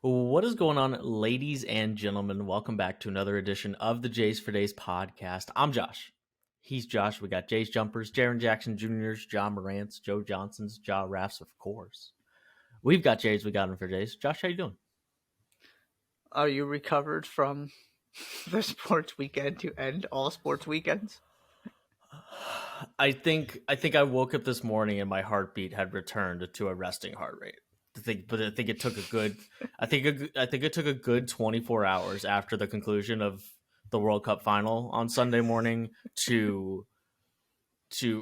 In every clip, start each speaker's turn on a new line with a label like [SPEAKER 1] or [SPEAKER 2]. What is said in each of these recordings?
[SPEAKER 1] What is going on, ladies and gentlemen? Welcome back to another edition of the Jays for Days podcast. I'm Josh. He's Josh. We got Jays Jumpers, Jaron Jackson Jr.'s, John Morant's, Joe Johnson's, Ja Raff's, of course. We've got Jays. We got him for Jays. Josh, how you doing?
[SPEAKER 2] Are you recovered from the sports weekend to end all sports weekends?
[SPEAKER 1] I think I woke up this morning and my heartbeat had returned to a resting heart rate. But I think it took a good. I think it took a good 24 hours after the conclusion of the World Cup final on Sunday morning to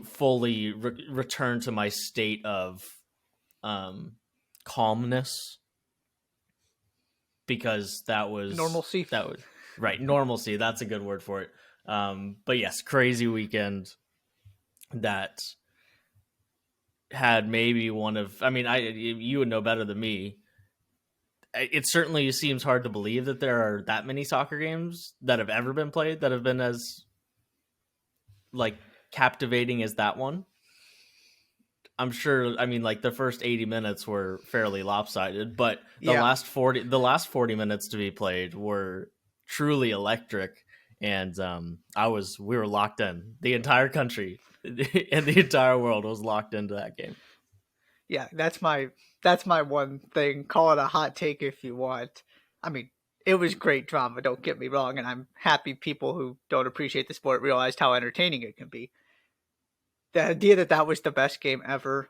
[SPEAKER 1] fully return to my state of calmness, because that was
[SPEAKER 2] Normalcy.
[SPEAKER 1] Normalcy. That's a good word for it. But yes, crazy weekend that had maybe one of, you would know better than me. It certainly seems hard to believe that there are that many soccer games that have ever been played that have been as captivating as that one. I'm sure. The first 80 minutes were fairly lopsided, but the last 40 minutes to be played were truly electric. And we were locked in. The entire country and the entire world was locked into that game.
[SPEAKER 2] Yeah, that's my one thing. Call it a hot take if you want. I mean, it was great drama, don't get me wrong, and I'm happy people who don't appreciate the sport realized how entertaining it can be. The idea that was the best game ever,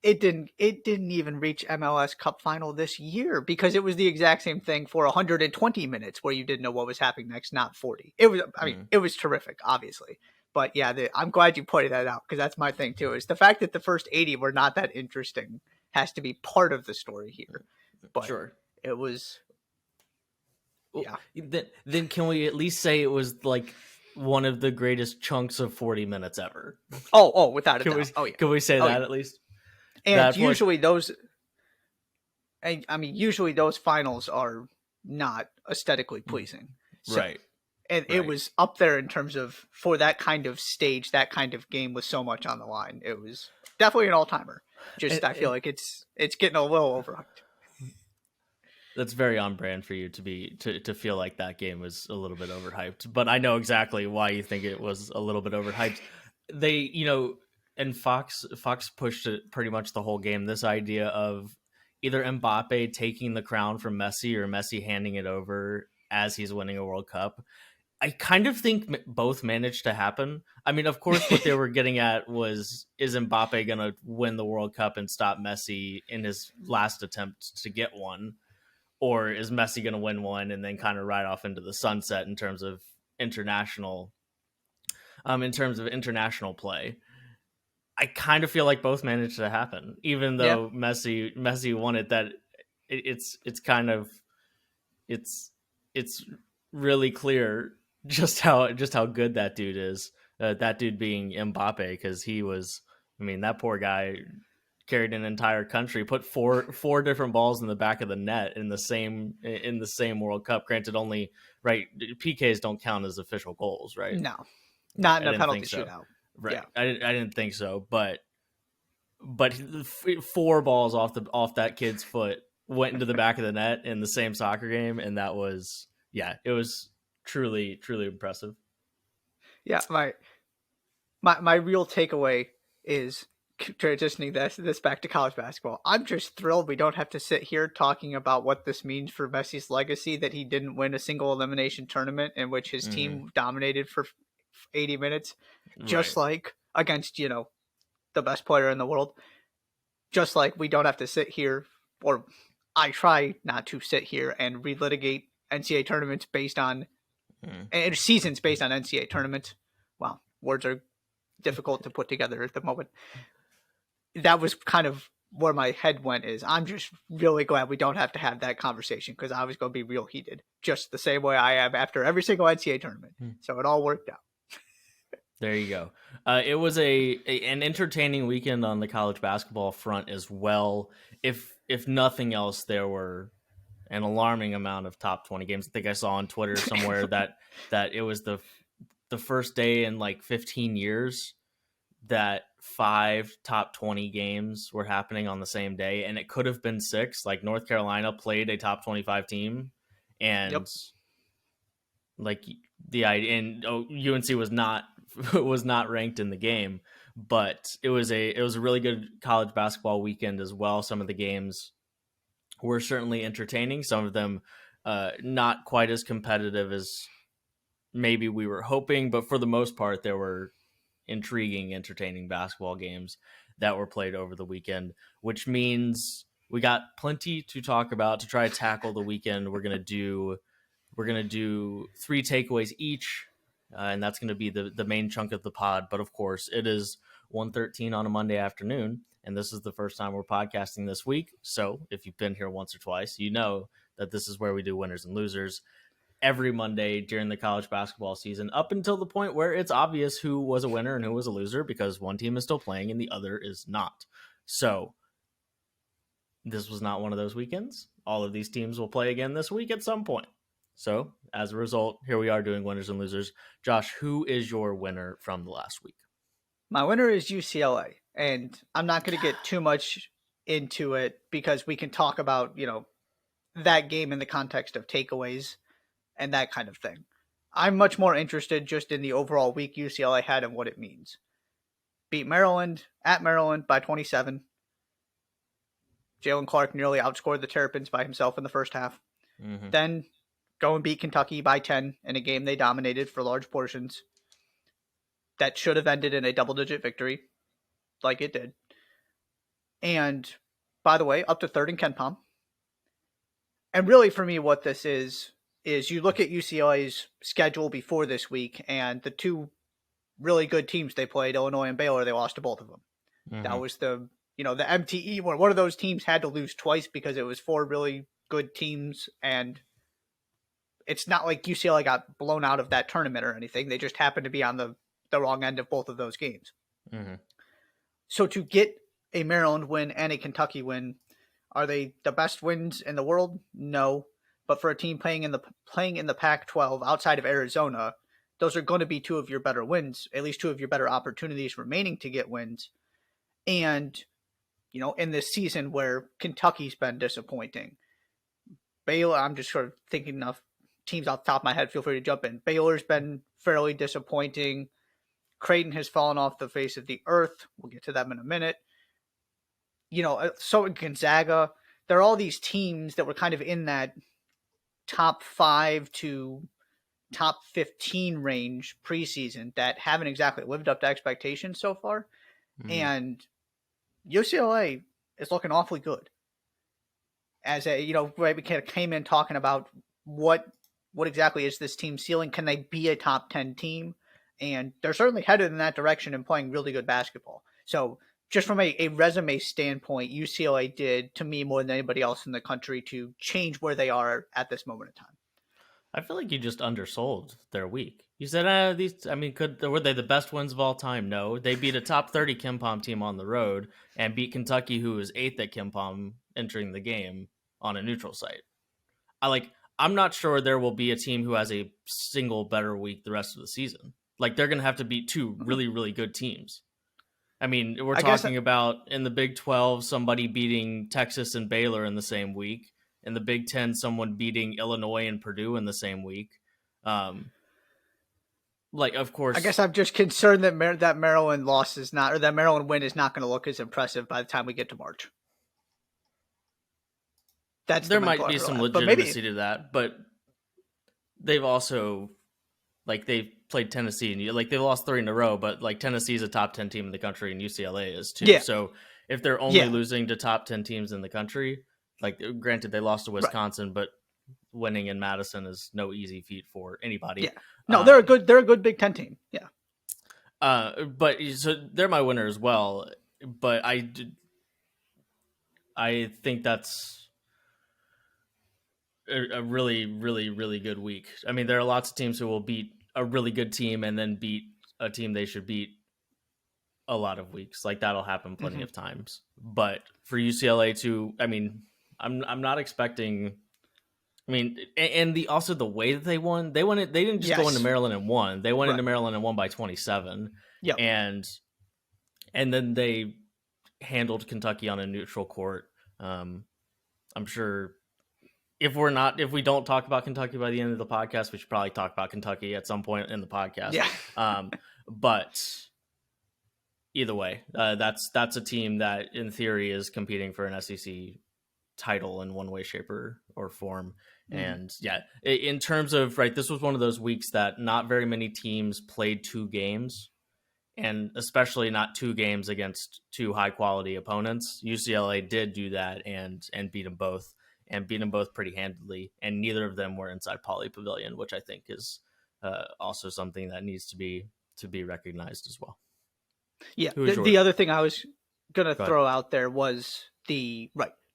[SPEAKER 2] it didn't even reach MLS Cup final this year, because it was the exact same thing for 120 minutes where you didn't know what was happening next, not 40. It was, it was terrific, obviously. But yeah, I'm glad you pointed that out, because that's my thing too, is the fact that the first 80 were not that interesting has to be part of the story here. But
[SPEAKER 1] sure,
[SPEAKER 2] it was. Yeah.
[SPEAKER 1] Then can we at least say it was like one of the greatest chunks of 40 minutes ever?
[SPEAKER 2] Oh, without a doubt.
[SPEAKER 1] Can we say that at least?
[SPEAKER 2] And that usually those, usually those finals are not aesthetically pleasing. So,
[SPEAKER 1] right.
[SPEAKER 2] And it was up there in terms of, for that kind of stage, that kind of game with so much on the line. It was definitely an all-timer. I feel like it's getting a little overhyped.
[SPEAKER 1] That's very on brand for you to feel like that game was a little bit overhyped. But I know exactly why you think it was a little bit overhyped. They, and Fox pushed it pretty much the whole game. This idea of either Mbappe taking the crown from Messi or Messi handing it over as he's winning a World Cup. I kind of think both managed to happen. I mean, of course, what they were getting at was, is Mbappe going to win the World Cup and stop Messi in his last attempt to get one? Or is Messi going to win one and then kind of ride off into the sunset in terms of international play? I kind of feel like both managed to happen, even though Messi won it. That it's really clear just how good that dude is. That dude being Mbappe, because he was. I mean, that poor guy carried an entire country, put four different balls in the back of the net in the same World Cup. Granted, only PKs don't count as official goals, right?
[SPEAKER 2] No, not in a penalty shootout.
[SPEAKER 1] Right. Yeah. I didn't think so, but 4 balls off that kid's foot went into the back of the net in the same soccer game, and that was it was truly impressive.
[SPEAKER 2] Yeah, my real takeaway is, transitioning this back to college basketball, I'm just thrilled we don't have to sit here talking about what this means for Messi's legacy, that he didn't win a single elimination tournament in which his team dominated for 80 minutes, just like against, the best player in the world. Just like we don't have to sit here, or I try not to sit here and relitigate NCAA tournaments based on and seasons based on NCAA tournaments. Wow, words are difficult to put together at the moment. That was kind of where my head went, is I'm just really glad we don't have to have that conversation, because I was going to be real heated, just the same way I am after every single NCAA tournament. So it all worked out.
[SPEAKER 1] There you go. It was an entertaining weekend on the college basketball front as well. If nothing else, there were an alarming amount of top 20 games. I think I saw on Twitter somewhere that it was the first day in like 15 years that 5 top 20 games were happening on the same day, and it could have been 6. Like North Carolina played a top 25 team, and
[SPEAKER 2] Yep.
[SPEAKER 1] like the idea, and UNC was not was not ranked in the game, but it was a really good college basketball weekend as well. Some of the games were certainly entertaining. Some of them not quite as competitive as maybe we were hoping, but for the most part, there were intriguing, entertaining basketball games that were played over the weekend, which means we got plenty to talk about to try to tackle the weekend. We're gonna do 3 takeaways each, and that's going to be the main chunk of the pod. But of course, it is 1:13 on a Monday afternoon, and this is the first time we're podcasting this week. So if you've been here once or twice, you know that this is where we do winners and losers every Monday during the college basketball season, up until the point where it's obvious who was a winner and who was a loser, because one team is still playing and the other is not. So this was not one of those weekends. All of these teams will play again this week at some point. So, as a result, here we are doing winners and losers. Josh, who is your winner from the last week?
[SPEAKER 2] My winner is UCLA, and I'm not going to get too much into it because we can talk about, that game in the context of takeaways and that kind of thing. I'm much more interested just in the overall week UCLA had and what it means. Beat Maryland at Maryland by 27. Jalen Clark nearly outscored the Terrapins by himself in the first half.
[SPEAKER 1] Mm-hmm.
[SPEAKER 2] Then go and beat Kentucky by 10 in a game they dominated for large portions. That should have ended in a double-digit victory, like it did. And, by the way, up to third in KenPom. And really, for me, what this is you look at UCLA's schedule before this week, and the 2 really good teams they played, Illinois and Baylor, they lost to both of them. Mm-hmm. That was the MTE, where one of those teams had to lose twice because it was 4 really good teams, and it's not like UCLA got blown out of that tournament or anything. They just happened to be on the wrong end of both of those games. Mm-hmm. So to get a Maryland win and a Kentucky win, are they the best wins in the world? No. But for a team playing in the Pac-12 outside of Arizona, those are going to be 2 of your better wins, at least 2 of your better opportunities remaining to get wins. And, in this season where Kentucky's been disappointing, Baylor, I'm just sort of thinking of teams off the top of my head, feel free to jump in. Baylor's been fairly disappointing. Creighton has fallen off the face of the earth. We'll get to them in a minute. So Gonzaga, there are all these teams that were kind of in that top 5 to top 15 range preseason that haven't exactly lived up to expectations so far. Mm-hmm. And UCLA is looking awfully good. As we kind of came in talking about what exactly is this team ceiling? Can they be a top 10 team? And they're certainly headed in that direction and playing really good basketball. So just from a resume standpoint, UCLA did, to me, more than anybody else in the country to change where they are at this moment in time.
[SPEAKER 1] I feel like you just undersold their week. You said, were they the best wins of all time? No, they beat a top 30 KenPom team on the road and beat Kentucky, who was 8th at KenPom entering the game on a neutral site. I'm not sure there will be a team who has a single better week the rest of the season. Like, they're going to have to beat 2 really, really good teams. I mean, we're talking about in the Big 12, somebody beating Texas and Baylor in the same week. In the Big 10, someone beating Illinois and Purdue in the same week. Of course.
[SPEAKER 2] I guess I'm just concerned that Maryland loss is not, or that Maryland win is not going to look as impressive by the time we get to March.
[SPEAKER 1] There might be some legitimacy to that, but they've also, they've played Tennessee, and they've lost 3 in a row, but Tennessee's a top 10 team in the country, and UCLA is too. Yeah. So if they're only losing to top 10 teams in the country, granted they lost to Wisconsin, right, but winning in Madison is no easy feat for anybody.
[SPEAKER 2] Yeah. No, they're a good Big 10 team. Yeah.
[SPEAKER 1] But so they're my winner as well. But I think that's a really, really, really good week. I mean, there are lots of teams who will beat a really good team and then beat a team they should beat a lot of weeks. That'll happen plenty of times. But for UCLA to, I'm not expecting. And the way that they won. They didn't just go into Maryland and won. They went into Maryland and won by 27. Yeah, and and then they handled Kentucky on a neutral court. I'm sure if we don't talk about Kentucky by the end of the podcast, we should probably talk about Kentucky at some point in the podcast.
[SPEAKER 2] Yeah.
[SPEAKER 1] But either way, that's a team that in theory is competing for an SEC title in one way, shape, or form. Mm-hmm. And yeah, in terms of, right, this was one of those weeks that not very many teams played 2 games, and especially not 2 games against 2 high quality opponents. UCLA did do that and beat them both, and beat them both pretty handedly. And neither of them were inside Pauley Pavilion, which I think is also something that needs to be recognized as well.
[SPEAKER 2] Yeah. The other thing I was going to throw out there was the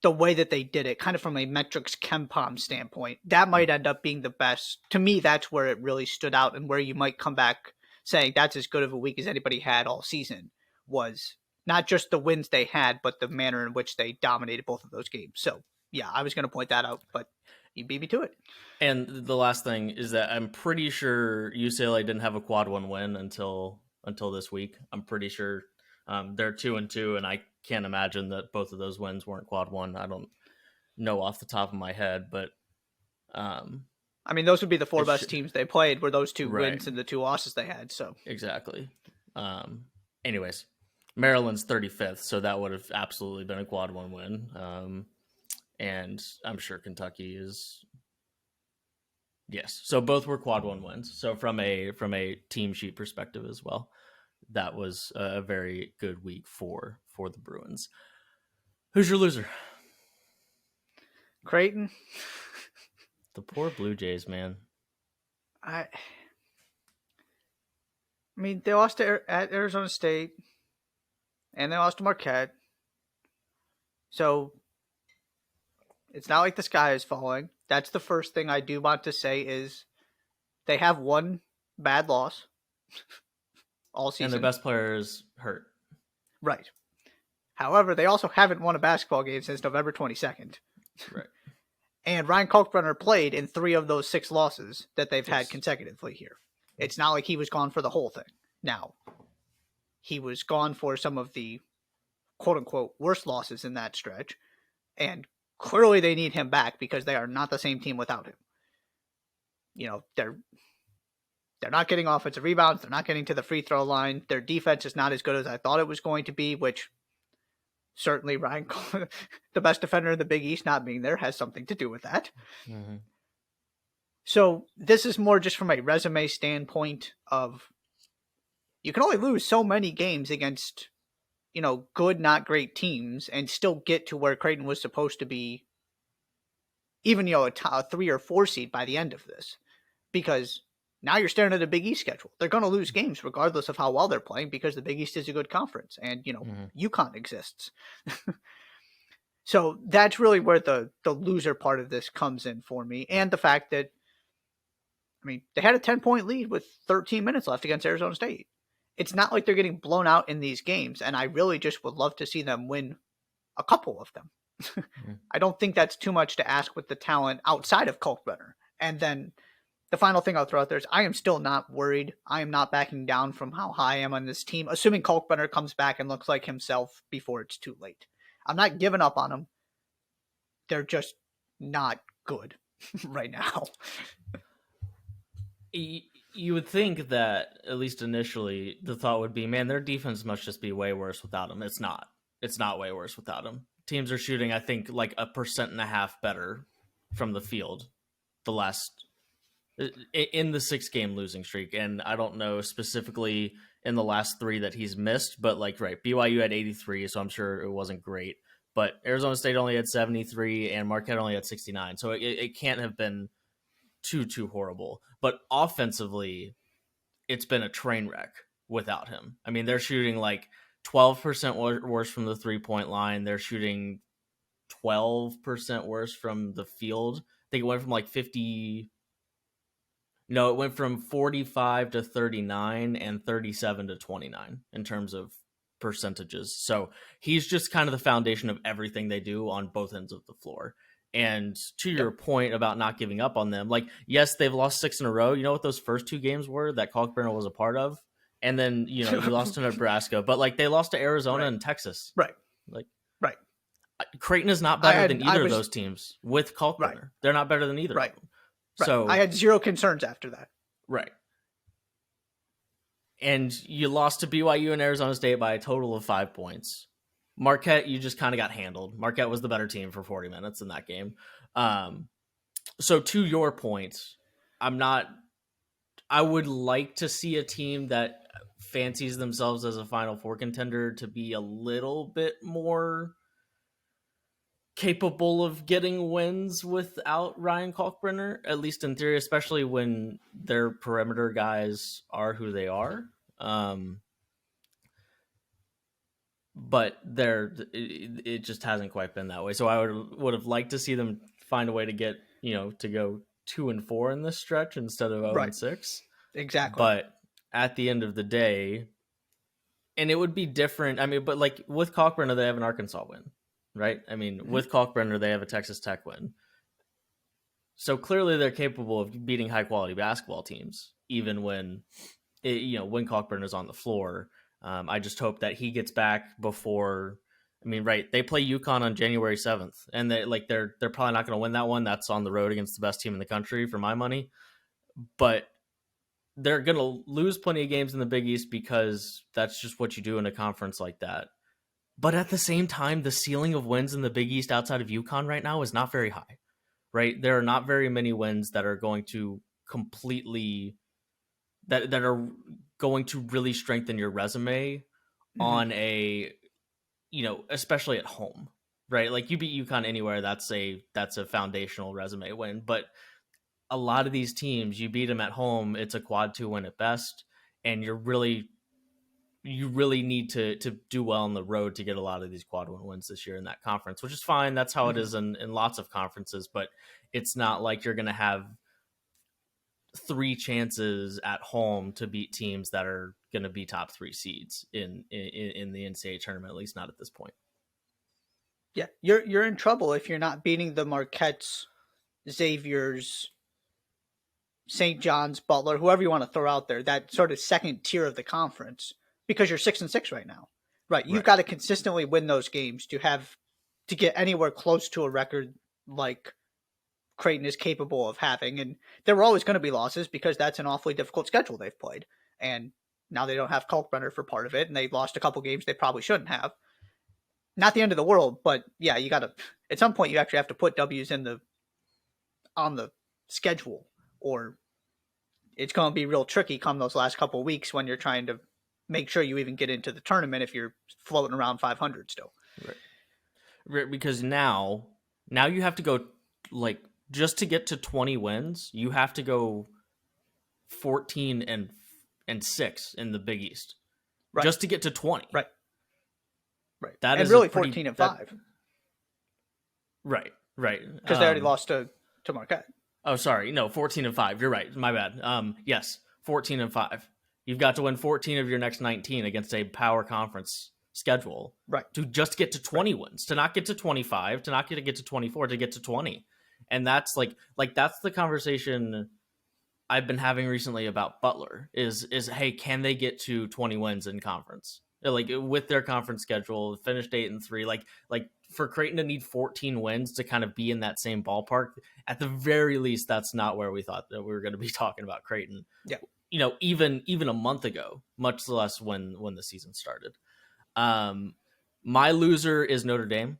[SPEAKER 2] way that they did it, kind of from a metrics KenPom standpoint. That might end up being the best. To me, that's where it really stood out, and where you might come back saying that's as good of a week as anybody had all season, was not just the wins they had, but the manner in which they dominated both of those games. So yeah, I was going to point that out, but you beat me to it.
[SPEAKER 1] And the last thing is that I'm pretty sure UCLA didn't have a quad 1 win until this week. I'm pretty sure they're 2-2, and I can't imagine that both of those wins weren't quad 1. I don't know off the top of my head, but
[SPEAKER 2] I mean, those would be the 4 best teams they played, were those 2 wins and the 2 losses they had. So
[SPEAKER 1] exactly. Anyways, Maryland's 35th, so that would have absolutely been a quad 1 win. And I'm sure Kentucky is. Yes, so both were quad 1 wins. So from a team sheet perspective as well, that was a very good week for the Bruins. Who's your loser?
[SPEAKER 2] Creighton.
[SPEAKER 1] The poor Blue Jays, man.
[SPEAKER 2] I mean, they lost at Arizona State, and they lost to Marquette. So it's not like the sky is falling. That's the first thing I do want to say is they have one bad loss all season.
[SPEAKER 1] And their best player is hurt.
[SPEAKER 2] Right. However, they also haven't won a basketball game since November 22nd.
[SPEAKER 1] Right.
[SPEAKER 2] And Ryan Kalkbrenner played in 3 of those 6 losses that they've had consecutively here. It's not like he was gone for the whole thing. Now, he was gone for some of the quote-unquote worst losses in that stretch, and clearly they need him back because they are not the same team without him. You know, they're not getting offensive rebounds. They're not getting to the free throw line. Their defense is not as good as I thought it was going to be, which certainly Ryan, the best defender in the Big East, not being there has something to do with that. Mm-hmm. So this is more just from a resume standpoint of you can only lose so many games against, you know, good, not great teams and still get to where Creighton was supposed to be, even, you know, a 3 or 4 seed by the end of this. Because now you're staring at a Big East schedule. They're going to lose games regardless of how well they're playing because the Big East is a good conference and, you know, UConn exists. So that's really where the loser part of this comes in for me. And the fact that, I mean, they had a 10-point lead with 13 minutes left against Arizona State. It's not like they're getting blown out in these games, and I really just would love to see them win a couple of them. I don't think that's too much to ask with the talent outside of Kalkbrenner. And then the final thing I'll throw out there is I am still not worried. I am not backing down from how high I am on this team, assuming Kalkbrenner comes back and looks like himself before it's too late. I'm not giving up on them. They're just not good right now.
[SPEAKER 1] You would think that, at least initially, the thought would be, man, their defense must just be way worse without him. It's not. It's not way worse without him. Teams are shooting, I think, like 1.5% better from the field in the 6-game losing streak. And I don't know specifically in the last 3 that he's missed, but like, right, BYU had 83, so I'm sure it wasn't great. But Arizona State only had 73 and Marquette only had 69. So it can't have been too horrible. But offensively, it's been a train wreck without him. I mean, they're shooting like 12% worse from the 3-point line. They're shooting 12% worse from the field. I think it went from like 50. No, it went from 45 to 39 and 37 to 29 in terms of percentages. So he's just kind of the foundation of everything they do on both ends of the floor. And to your point about not giving up on them, like, yes, they've lost 6 in a row. You know what those first 2 games were that Kalkbrenner was a part of? and then you lost to Nebraska, but like they lost to Arizona and Texas.
[SPEAKER 2] Right.
[SPEAKER 1] Like
[SPEAKER 2] right.
[SPEAKER 1] Creighton is not better than either of those teams with Kalkbrenner.
[SPEAKER 2] Right.
[SPEAKER 1] They're not better than either of them.
[SPEAKER 2] Right.
[SPEAKER 1] So
[SPEAKER 2] I had zero concerns after that.
[SPEAKER 1] Right. And you lost to BYU and Arizona State by a total of 5 points. Marquette, you just kind of got handled. Marquette was the better team for 40 minutes in that game. So to your point, I would like to see a team that fancies themselves as a Final Four contender to be a little bit more capable of getting wins without Ryan Kalkbrenner, at least in theory, especially when their perimeter guys are who they are. But it just hasn't quite been that way. So I would have liked to see them find a way to get, to go 2-4 in this stretch instead of 0-6.
[SPEAKER 2] Exactly.
[SPEAKER 1] But at the end of the day, and it would be different. I mean, but like with Kalkbrenner, they have an Arkansas win, right? I mean, with Kalkbrenner, they have a Texas Tech win. So clearly they're capable of beating high quality basketball teams, even when when Kalkbrenner is on the floor. I just hope that he gets back before. I mean, right? They play UConn on January 7th, and they're probably not going to win that one. That's on the road against the best team in the country, for my money. But they're going to lose plenty of games in the Big East because that's just what you do in a conference like that. But at the same time, the ceiling of wins in the Big East outside of UConn right now is not very high, right? There are not very many wins that are going to completely that are going to really strengthen your resume on a, especially at home, right? Like you beat UConn anywhere, that's a foundational resume win. But a lot of these teams, you beat them at home, it's a quad 2 win at best, and you really need to do well on the road to get a lot of these quad 1 wins this year in that conference, which is fine. That's how it is in lots of conferences, but it's not like you're going to have 3 chances at home to beat teams that are going to be top 3 seeds in the NCAA tournament, at least not at this point.
[SPEAKER 2] Yeah, you're in trouble if you're not beating the Marquettes, Xavier's, St. John's, Butler, whoever you want to throw out there, that sort of second tier of the conference, because you're 6-6 right now. Right. You've got to consistently win those games to get anywhere close to a record like Creighton is capable of having. And there were always going to be losses because that's an awfully difficult schedule they've played. And now they don't have Kalkbrenner for part of it, and they lost a couple games they probably shouldn't have. Not the end of the world, but yeah, you got to, at some point you actually have to put W's on the schedule, or it's going to be real tricky come those last couple of weeks when you're trying to make sure you even get into the tournament if you're floating around 500 still.
[SPEAKER 1] Right. Because now you have to go, like, just to get to 20 wins, you have to go 14-6 in the Big East. Right. Just to get to 20.
[SPEAKER 2] Right.
[SPEAKER 1] That
[SPEAKER 2] and
[SPEAKER 1] is
[SPEAKER 2] really 14-5.
[SPEAKER 1] Right.
[SPEAKER 2] Because they already lost to Marquette.
[SPEAKER 1] Oh, sorry. No, 14-5. You're right. My bad. Yes, 14-5. You've got to win 14 of your next 19 against a power conference schedule.
[SPEAKER 2] Right.
[SPEAKER 1] To just get to 20 wins, to not get to 25, to not get to 24, to get to 20. And that's like that's the conversation I've been having recently about Butler is hey, can they get to 20 wins in conference? Like with their conference schedule, finished 8-3, like for Creighton to need 14 wins to kind of be in that same ballpark, at the very least, that's not where we thought that we were going to be talking about Creighton.
[SPEAKER 2] Yeah.
[SPEAKER 1] Even a month ago, much less when the season started. My loser is Notre Dame.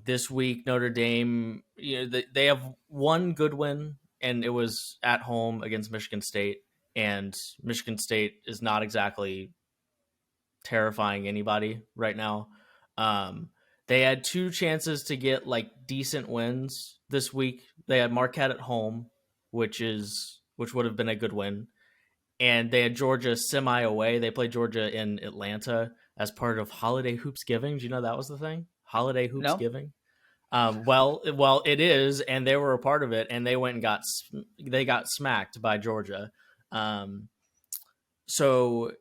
[SPEAKER 1] This week, Notre Dame, they have one good win, and it was at home against Michigan State. And Michigan State is not exactly terrifying anybody right now. They had 2 chances to get like decent wins this week. They had Marquette at home, which would have been a good win. And they had Georgia semi away. They played Georgia in Atlanta as part of Holiday Hoops Giving. Do you know that was the thing? Holiday Hoops Giving? Well, it is, and they were a part of it, and they went and got smacked by Georgia. So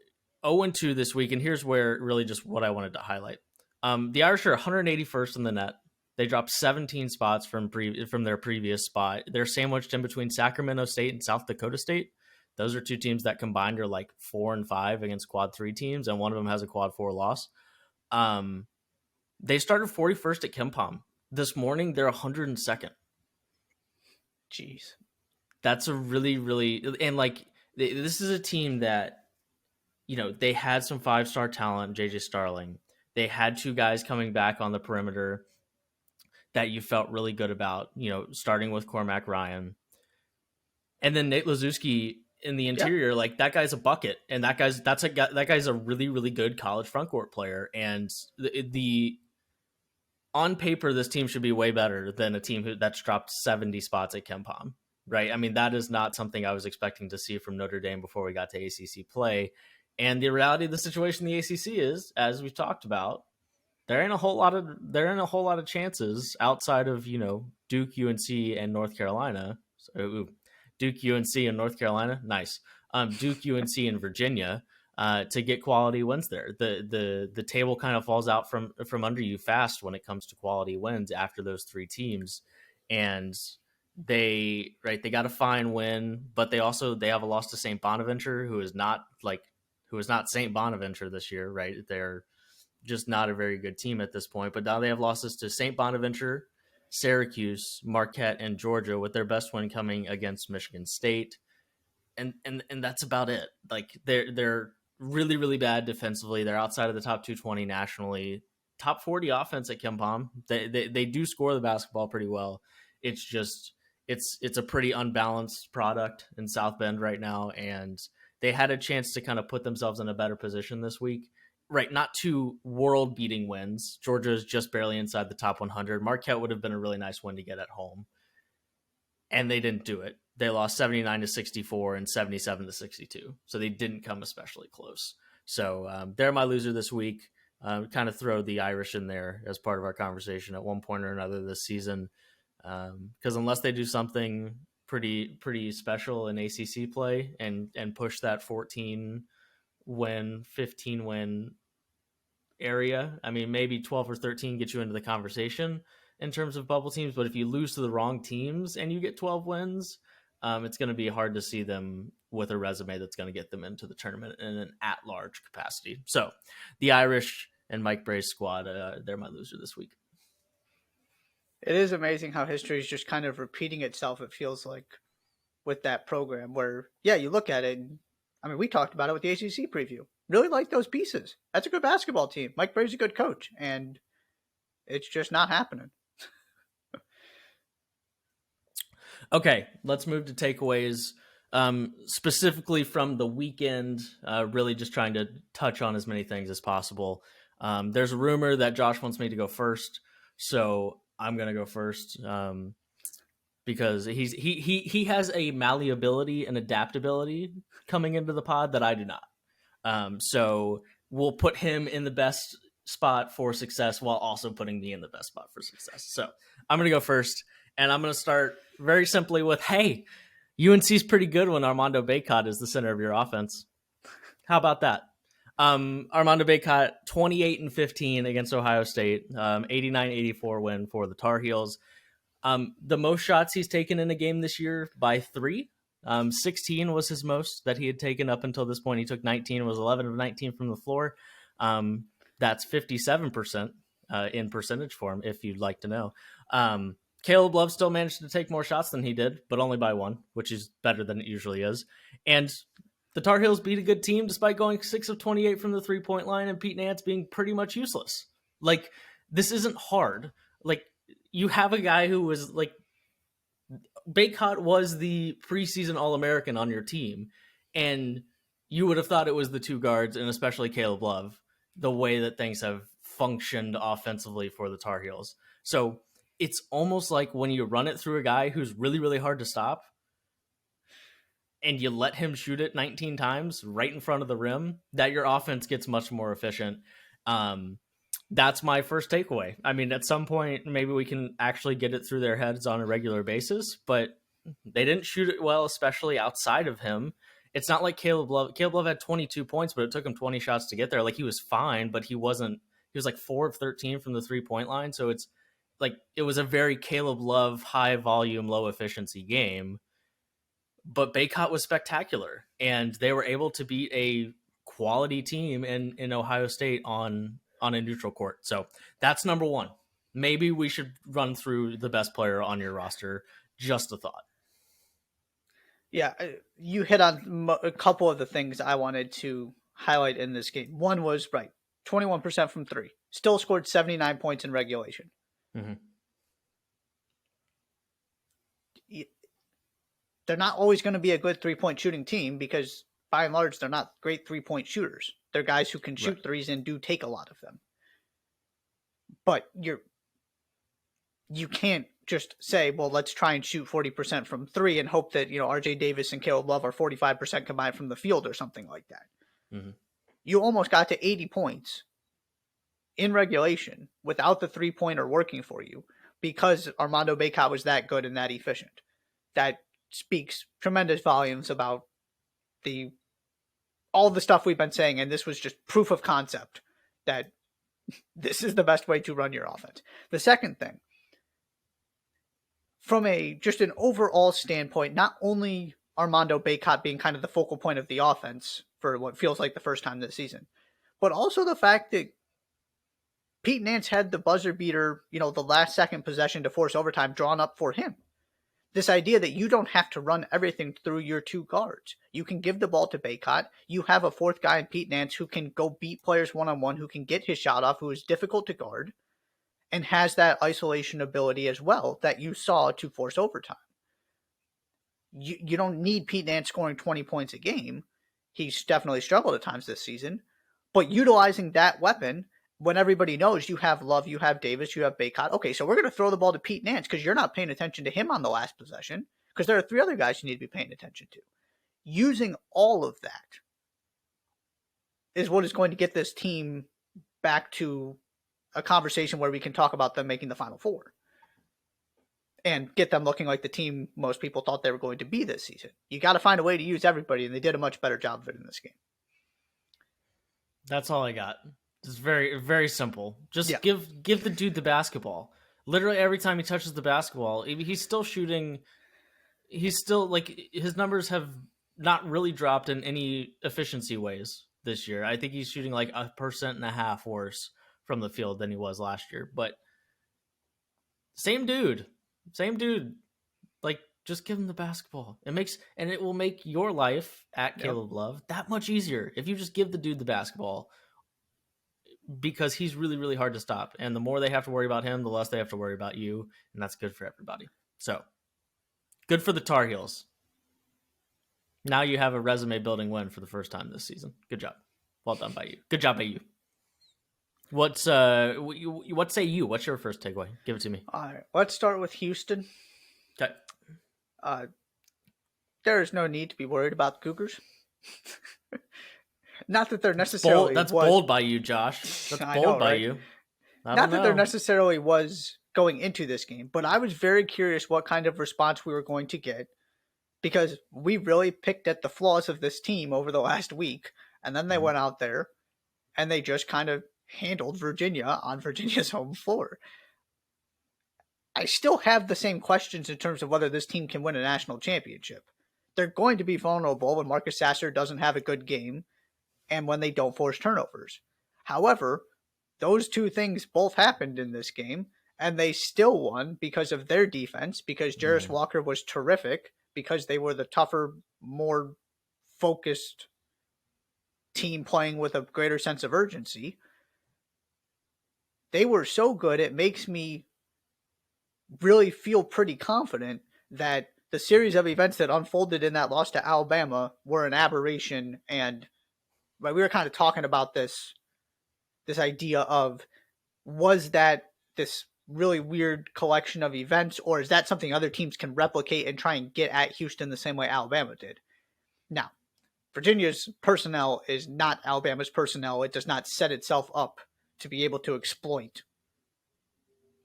[SPEAKER 1] 0-2 this week, and here's where really just what I wanted to highlight. The Irish are 181st in the net. They dropped 17 spots from their previous spot. They're sandwiched in between Sacramento State and South Dakota State. Those are two teams that combined are like 4-5 against quad 3 teams, and one of them has a quad 4 loss. They started 41st at KenPom. This morning, they're 102nd.
[SPEAKER 2] Jeez.
[SPEAKER 1] That's a really, really, and like, this is a team that, you know, they had some 5-star talent, JJ Starling. They had two guys coming back on the perimeter that you felt really good about, you know, starting with Cormac Ryan. And then Nate Laszewski in the interior, like, that guy's a bucket, and that guy's a really, really good college frontcourt player. And the on paper, this team should be way better than a team that's dropped 70 spots at KenPom, right? I mean, that is not something I was expecting to see from Notre Dame before we got to ACC play. And the reality of the situation in the ACC is, as we've talked about, there ain't a whole lot of chances outside of, you know, Duke, UNC, and North Carolina. So, Duke, UNC, and North Carolina, nice. Duke, UNC, and Virginia to get quality wins there. The table kind of falls out from under you fast when it comes to quality wins after those three teams, and they got a fine win, but they have a loss to St. Bonaventure, who is not St. Bonaventure this year, right? They're just not a very good team at this point. But now they have losses to St. Bonaventure, Syracuse, Marquette, and Georgia, with their best win coming against Michigan State. And that's about it. Like, they're really, really bad defensively. They're outside of the top 220 nationally. Top 40 offense at KenPom. They do score the basketball pretty well. It's just it's a pretty unbalanced product in South Bend right now, and they had a chance to kind of put themselves in a better position this week. Right, not two world-beating wins. Georgia is just barely inside the top 100. Marquette would have been a really nice win to get at home, and they didn't do it. They lost 79-64 and 77-62, so they didn't come especially close. So they're my loser this week. Kind of throw the Irish in there as part of our conversation at one point or another this season, because unless they do something pretty special in ACC play and push that 14-win, 15-win area, I mean, maybe 12 or 13 get you into the conversation in terms of bubble teams, but if you lose to the wrong teams and you get 12 wins, it's going to be hard to see them with a resume that's going to get them into the tournament in an at-large capacity. So the Irish and Mike Bray's squad, they're my loser this week.
[SPEAKER 2] It is amazing how history is just kind of repeating itself, it feels like, with that program where, yeah, you look at it, and, I mean, we talked about it with the ACC preview. Really like those pieces. That's a good basketball team. Mike Bray's a good coach, and it's just not happening.
[SPEAKER 1] Okay, let's move to takeaways, specifically from the weekend, really just trying to touch on as many things as possible. There's a rumor that Josh wants me to go first, so I'm going to go first because he has a malleability and adaptability coming into the pod that I do not. So we'll put him in the best spot for success while also putting me in the best spot for success. So I'm going to go first, and I'm going to start very simply with, hey, UNC's pretty good when Armando Bacot is the center of your offense. How about that? Armando Bacot, 28-15 against Ohio State, 89-84 win for the Tar Heels. The most shots he's taken in a game this year by 3. 16 was his most that he had taken up until this point. He took 19, was 11 of 19 from the floor. That's 57% in percentage form, if you'd like to know. Caleb Love still managed to take more shots than he did, but only by 1, which is better than it usually is. And the Tar Heels beat a good team despite going 6 of 28 from the 3-point line and Pete Nance being pretty much useless. Like, this isn't hard. Like, you have a guy who was like, Bacot was the preseason All-American on your team, and you would have thought it was the two guards, and especially Caleb Love, the way that things have functioned offensively for the Tar Heels. So it's almost like when you run it through a guy who's really, really hard to stop, and you let him shoot it 19 times right in front of the rim, that your offense gets much more efficient. That's my first takeaway. I mean, at some point, maybe we can actually get it through their heads on a regular basis, but they didn't shoot it well, especially outside of him. It's not like Caleb Love. Caleb Love had 22 points, but it took him 20 shots to get there. Like, he was fine, but he was like 4 of 13 from the 3-point line. So it's like, it was a very Caleb Love, high volume, low efficiency game. but Baycott was spectacular, and they were able to beat a quality team in Ohio State on a neutral court. So that's number one. Maybe we should run through the best player on your roster. Just a thought.
[SPEAKER 2] Yeah, you hit on a couple of the things I wanted to highlight in this game. One was, right, 21% from three. Still scored 79 points in regulation.
[SPEAKER 1] Mm-hmm.
[SPEAKER 2] They're not always going to be a good three-point shooting team because, by and large, they're not great three-point shooters. They're guys who can shoot threes and do take a lot of them. But you can't just say, well, let's try and shoot 40% from three and hope that, RJ Davis and Caleb Love are 45% combined from the field or something like that.
[SPEAKER 1] Mm-hmm.
[SPEAKER 2] You almost got to 80 points in regulation without the three-pointer working for you because Armando Bacot was that good and that efficient. That speaks tremendous volumes about all the stuff we've been saying, and this was just proof of concept that this is the best way to run your offense. The second thing, from just an overall standpoint, not only Armando Bacot being kind of the focal point of the offense for what feels like the first time this season, but also the fact that Pete Nance had the buzzer beater, the last second possession to force overtime drawn up for him. This idea that you don't have to run everything through your two guards. You can give the ball to Bacot. You have a fourth guy in Pete Nance who can go beat players one-on-one, who can get his shot off, who is difficult to guard, and has that isolation ability as well that you saw to force overtime. You don't need Pete Nance scoring 20 points a game. He's definitely struggled at times this season. But utilizing that weapon, when everybody knows you have Love, you have Davis, you have Bacot, okay, so we're going to throw the ball to Pete Nance because you're not paying attention to him on the last possession because there are three other guys you need to be paying attention to. Using all of that is what is going to get this team back to a conversation where we can talk about them making the Final Four and get them looking like the team most people thought they were going to be this season. You got to find a way to use everybody, and they did a much better job of it in this game.
[SPEAKER 1] That's all I got. It's very, very simple. Just give the dude the basketball. Literally every time he touches the basketball, he's still shooting. He's still his numbers have not really dropped in any efficiency ways this year. I think he's shooting 1.5% worse from the field than he was last year. But same dude. Just give him the basketball. It will make your life at Caleb Love that much easier if you just give the dude the basketball. Because he's really, really hard to stop. And the more they have to worry about him, the less they have to worry about you. And that's good for everybody. So, good for the Tar Heels. Now you have a resume-building win for the first time this season. Good job. Well done by you. Good job by you. What say you? What's your first takeaway? Give it to me.
[SPEAKER 2] All right. Let's start with Houston.
[SPEAKER 1] Okay.
[SPEAKER 2] There is no need to be worried about the Cougars. Not that they're necessarily
[SPEAKER 1] that's bold by you, Josh. That's bold by you.
[SPEAKER 2] Not that there necessarily was going into this game, but I was very curious what kind of response we were going to get because we really picked at the flaws of this team over the last week, and then they went out there and they just kind of handled Virginia on Virginia's home floor. I still have the same questions in terms of whether this team can win a national championship. They're going to be vulnerable when Marcus Sasser doesn't have a good game and when they don't force turnovers. However, those two things both happened in this game, and they still won because of their defense, because Jarace Walker was terrific, because they were the tougher, more focused team playing with a greater sense of urgency. They were so good, it makes me really feel pretty confident that the series of events that unfolded in that loss to Alabama were an aberration. And we were kind of talking about this idea of, was that this really weird collection of events, or is that something other teams can replicate and try and get at Houston the same way Alabama did? Now, Virginia's personnel is not Alabama's personnel. It does not set itself up to be able to exploit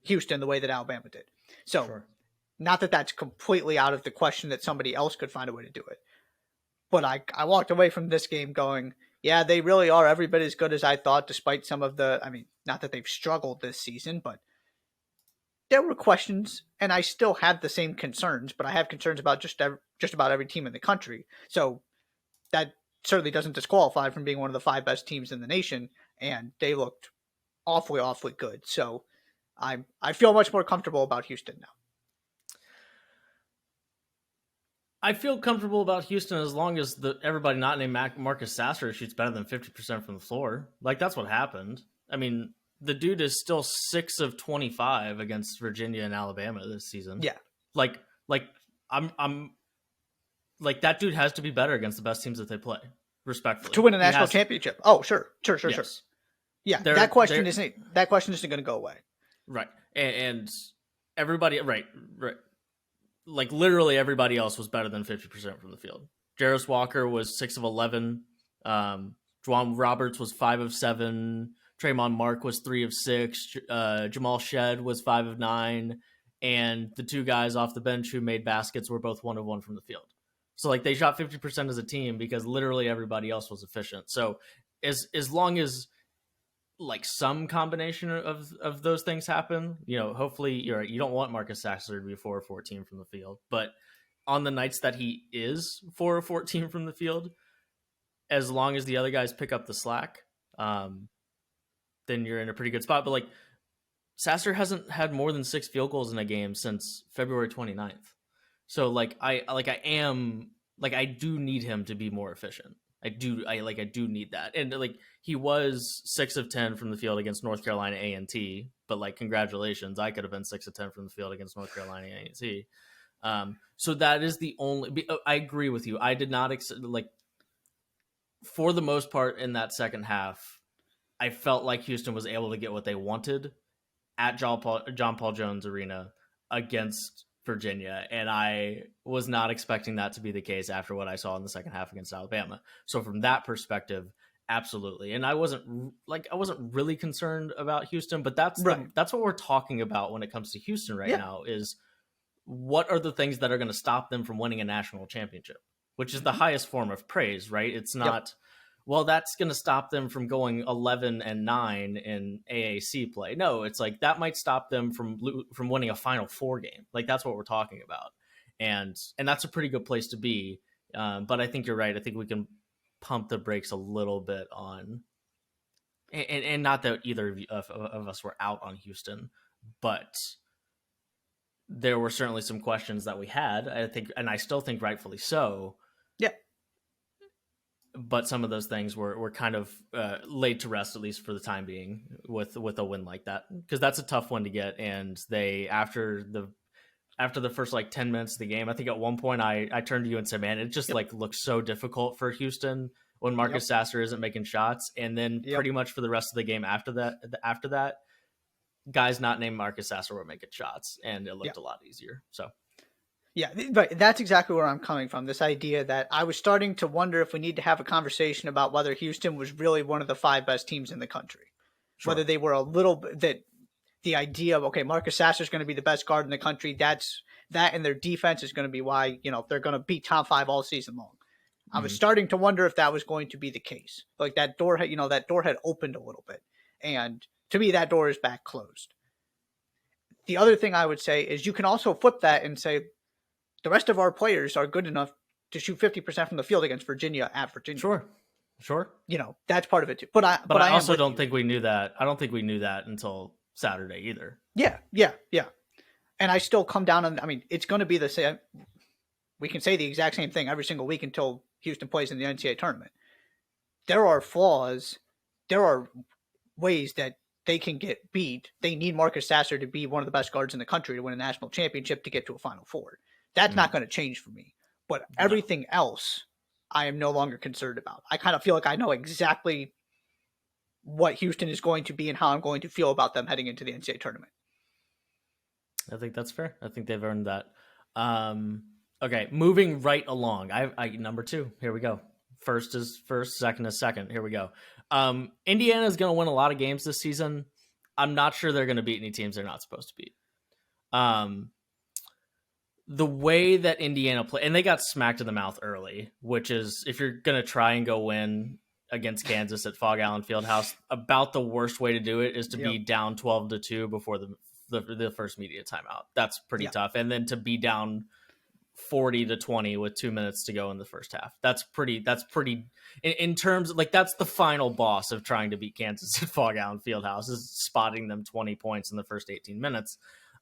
[SPEAKER 2] Houston the way that Alabama did. So, Not that that's completely out of the question that somebody else could find a way to do it. But I walked away from this game going, yeah, they really are every bit as good as I thought, despite some of the, not that they've struggled this season, but there were questions, and I still have the same concerns, but I have concerns about just about every team in the country. So that certainly doesn't disqualify from being one of the 5 best teams in the nation, and they looked awfully, awfully good. So I feel much more comfortable about Houston now.
[SPEAKER 1] I feel comfortable about Houston as long as everybody not named Marcus Sasser shoots better than 50% from the floor. Like, that's what happened. I mean, the dude is still 6 of 25 against Virginia and Alabama this season.
[SPEAKER 2] Yeah.
[SPEAKER 1] Like I'm like, that dude has to be better against the best teams that they play, respectfully.
[SPEAKER 2] To win a national championship. Oh, sure. Yes. Yeah, that question isn't going to go away.
[SPEAKER 1] Right. And everybody, right. Like, literally everybody else was better than 50% from the field. Jarris Walker was 6 of 11. Juwan Roberts was 5 of 7. Trayvon Mark was 3 of 6. Jamal Shed was 5 of 9. And the 2 guys off the bench who made baskets were both 1 of 1 from the field. So, like, they shot 50% as a team because literally everybody else was efficient. So as long as, like, some combination of those things happen, you know, hopefully you're right. You don't want Marcus Sasser to be 4 of 14 from the field, but on the nights that he is 4 of 14 from the field, as long as the other guys pick up the slack, then you're in a pretty good spot. But, like, Sasser hasn't had more than 6 field goals in a game since February 29th. So, I do need him to be more efficient. I do need that. And, like, he was 6 of 10 from the field against North Carolina A&T, but, like, congratulations, I could have been 6 of 10 from the field against North Carolina A&T. So that is the only. I agree with you. I did not for the most part in that second half, I felt like Houston was able to get what they wanted at John Paul Jones Arena against Virginia, and I was not expecting that to be the case after what I saw in the second half against Alabama. So from that perspective, absolutely. And I wasn't really concerned about Houston, but that's what we're talking about when it comes to Houston right now, is what are the things that are going to stop them from winning a national championship, which is the highest form of praise, right? It's not, well, that's going to stop them from going 11-9 in AAC play. No, it's like that might stop them from winning a Final Four game. Like, that's what we're talking about. And that's a pretty good place to be. But I think you're right. I think we can pump the brakes a little bit on, and not that either of us were out on Houston, but there were certainly some questions that we had, I think, and I still think rightfully so.
[SPEAKER 2] Yeah.
[SPEAKER 1] But some of those things were kind of laid to rest, at least for the time being, with a win like that, because that's a tough one to get. And they, after the first 10 minutes of the game, I think at one point I turned to you and said, "Man, it just looks so difficult for Houston when Marcus Sasser isn't making shots." And then pretty much for the rest of the game after that, guys not named Marcus Sasser were making shots, and it looked a lot easier. So.
[SPEAKER 2] Yeah, but that's exactly where I'm coming from. This idea that I was starting to wonder if we need to have a conversation about whether Houston was really one of the 5 best teams in the country. Sure. Whether they were a little bit, that the idea of, okay, Marcus Sasser is going to be the best guard in the country. That and their defense is going to be why, they're going to be top 5 all season long. I was starting to wonder if that was going to be the case. Like, that door had opened a little bit. And to me, that door is back closed. The other thing I would say is you can also flip that and say, the rest of our players are good enough to shoot 50% from the field against Virginia at Virginia.
[SPEAKER 1] Sure.
[SPEAKER 2] That's part of it too. But I
[SPEAKER 1] also don't think we knew that. I don't think we knew that until Saturday either.
[SPEAKER 2] Yeah. And I still come down on, it's going to be the same. We can say the exact same thing every single week until Houston plays in the NCAA tournament. There are flaws. There are ways that they can get beat. They need Marcus Sasser to be one of the best guards in the country to win a national championship to get to a Final Four. That's not going to change for me. But everything else, I am no longer concerned about. I kind of feel like I know exactly what Houston is going to be and how I'm going to feel about them heading into the NCAA tournament.
[SPEAKER 1] I think that's fair. I think they've earned that. Okay, moving right along. I number 2. Here we go. First is first, second is second. Here we go. Indiana is going to win a lot of games this season. I'm not sure they're going to beat any teams they're not supposed to beat. The way that Indiana play, and they got smacked in the mouth early, which is, if you're going to try and go win against Kansas at Fog Allen Fieldhouse, about the worst way to do it is to be down 12-2 before the the first media timeout. That's pretty
[SPEAKER 2] Yeah.
[SPEAKER 1] tough. And then to be down 40-20 with 2 minutes to go in the first half. That's pretty in terms of, like, that's the final boss of trying to beat Kansas at Fog Allen Fieldhouse, is spotting them 20 points in the first 18 minutes.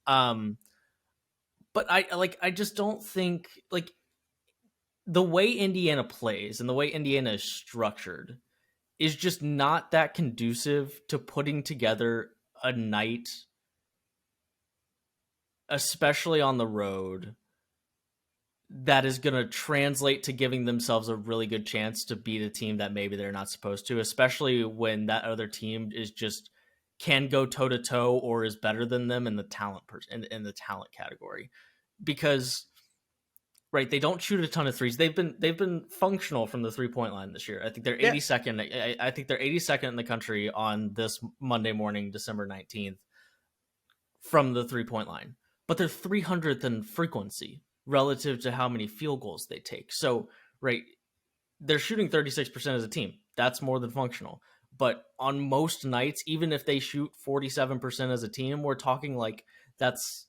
[SPEAKER 1] But I just don't think, like, the way Indiana plays and the way Indiana is structured is just not that conducive to putting together a night, especially on the road, that is going to translate to giving themselves a really good chance to beat a team that maybe they're not supposed to, especially when that other team is just can go toe to toe or is better than them in the talent in the talent category. Because right, they don't shoot a ton of threes. They've been functional from the 3-point line this year. I think they're 82nd. I think they're 82nd in the country on this Monday morning, December 19th, from the 3-point line. But they're 300th in frequency relative to how many field goals they take. So, right, they're shooting 36% as a team. That's more than functional. But on most nights, even if they shoot 47% as a team, we're talking like that's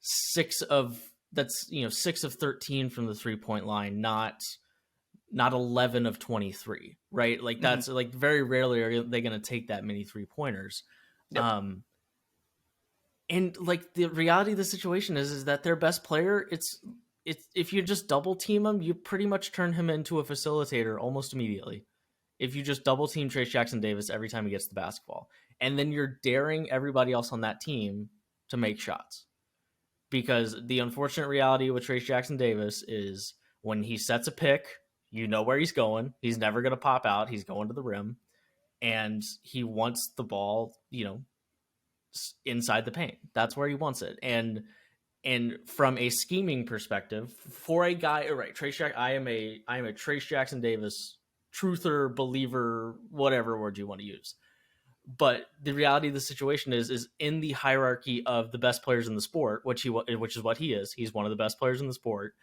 [SPEAKER 1] 6 of 13 from the 3-point line, not 11 of 23, right? Like that's like very rarely are they going to take that many 3-pointers. Yep. And like the reality of the situation is that their best player, it's if you just double team him, you pretty much turn him into a facilitator almost immediately. If you just double team Trayce Jackson-Davis every time he gets the basketball, and then you're daring everybody else on that team to make shots. Because the unfortunate reality with Trayce Jackson-Davis is when he sets a pick, you know where he's going. He's never going to pop out. He's going to the rim, and he wants the ball, inside the paint. That's where he wants it. And from a scheming perspective, for a guy, right, I am a Trayce Jackson-Davis truther, believer, whatever word you want to use. But the reality of the situation is in the hierarchy of the best players in the sport, which is what he is. He's one of the best players in the sport.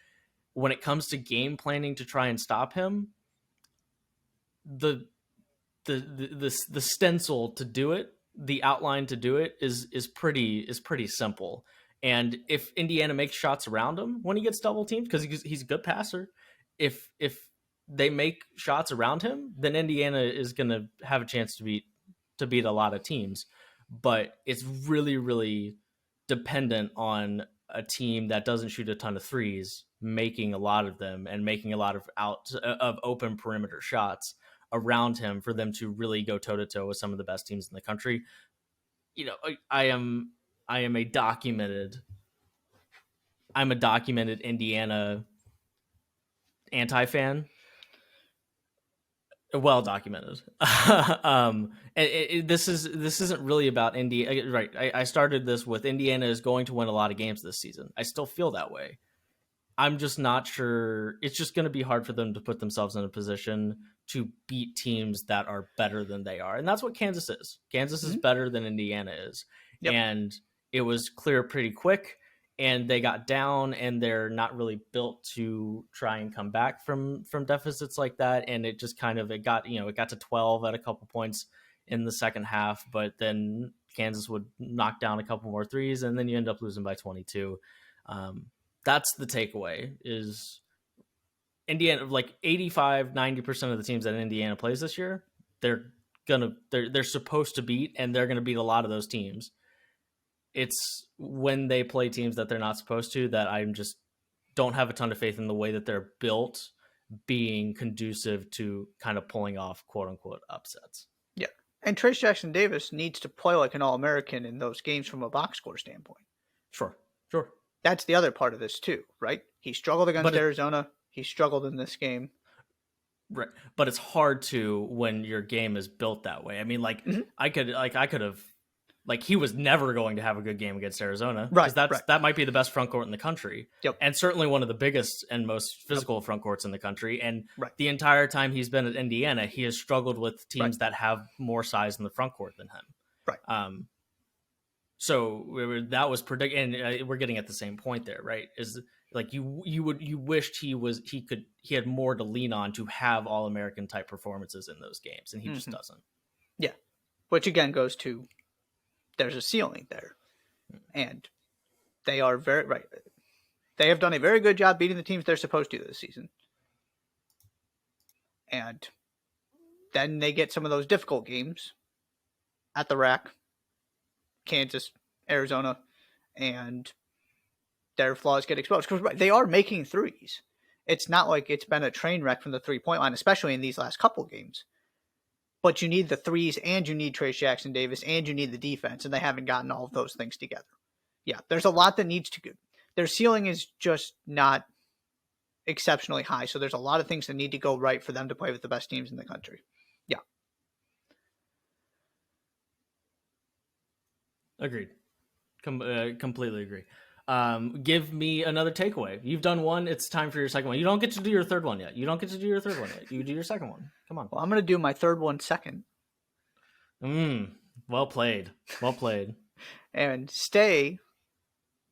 [SPEAKER 1] When it comes to game planning to try and stop him, the stencil to do it, the outline to do it is pretty simple. And if Indiana makes shots around him when he gets double teamed, because he's a good passer, if they make shots around him, then Indiana is going to have a chance to beat a lot of teams. But it's really, really dependent on a team that doesn't shoot a ton of threes making a lot of them and making a lot of open perimeter shots around him for them to really go toe to toe with some of the best teams in the country. I am a documented Indiana anti-fan. Well documented. This isn't really about Indiana, right? I started this with Indiana is going to win a lot of games this season. I still feel that way. I'm just not sure. It's just going to be hard for them to put themselves in a position to beat teams that are better than they are. And that's what Kansas is. Kansas is better than Indiana is. Yep. And it was clear pretty quick, and they got down, and they're not really built to try and come back from deficits like that. And it just kind of, it got to 12 at a couple points in the second half, but then Kansas would knock down a couple more threes, and then you end up losing by 22. That's the takeaway, is Indiana, like 85-90% of the teams that Indiana plays this year, they're supposed to beat, and they're going to beat a lot of those teams. It's when they play teams that they're not supposed to that I'm just don't have a ton of faith in the way that they're built being conducive to kind of pulling off quote unquote upsets.
[SPEAKER 2] Yeah. And Trayce Jackson-Davis needs to play like an All-American in those games from a box score standpoint.
[SPEAKER 1] Sure.
[SPEAKER 2] That's the other part of this too, right? He struggled against Arizona. He struggled in this game.
[SPEAKER 1] Right. But it's hard to when your game is built that way. I mean, I could have, he was never going to have a good game against Arizona.
[SPEAKER 2] Right.
[SPEAKER 1] That might be the best front court in the country.
[SPEAKER 2] Yep.
[SPEAKER 1] And certainly one of the biggest and most physical front courts in the country. And the entire time he's been at Indiana, he has struggled with teams that have more size in the front court than him.
[SPEAKER 2] Right.
[SPEAKER 1] So that was and we're getting at the same point there, right? Is like you wished he had more to lean on to have All-American type performances in those games, and he just doesn't.
[SPEAKER 2] Yeah, which again goes to there's a ceiling there. And they are very right. They have done a very good job beating the teams they're supposed to this season. And then they get some of those difficult games at the rack, Kansas, Arizona, and their flaws get exposed. Because they are making threes. It's not like it's been a train wreck from the 3-point line, especially in these last couple games. But you need the threes, and you need Trayce Jackson-Davis, and you need the defense, and they haven't gotten all of those things together. Yeah, there's a lot that needs to go. Their ceiling is just not exceptionally high, so there's a lot of things that need to go right for them to play with the best teams in the country. Yeah.
[SPEAKER 1] Agreed. Completely agree. Give me another takeaway. You've done one. It's time for your second one. You don't get to do your third one yet. You do your your second one. Come on.
[SPEAKER 2] Well, I'm going to do my third one second.
[SPEAKER 1] Well played. Well played.
[SPEAKER 2] And stay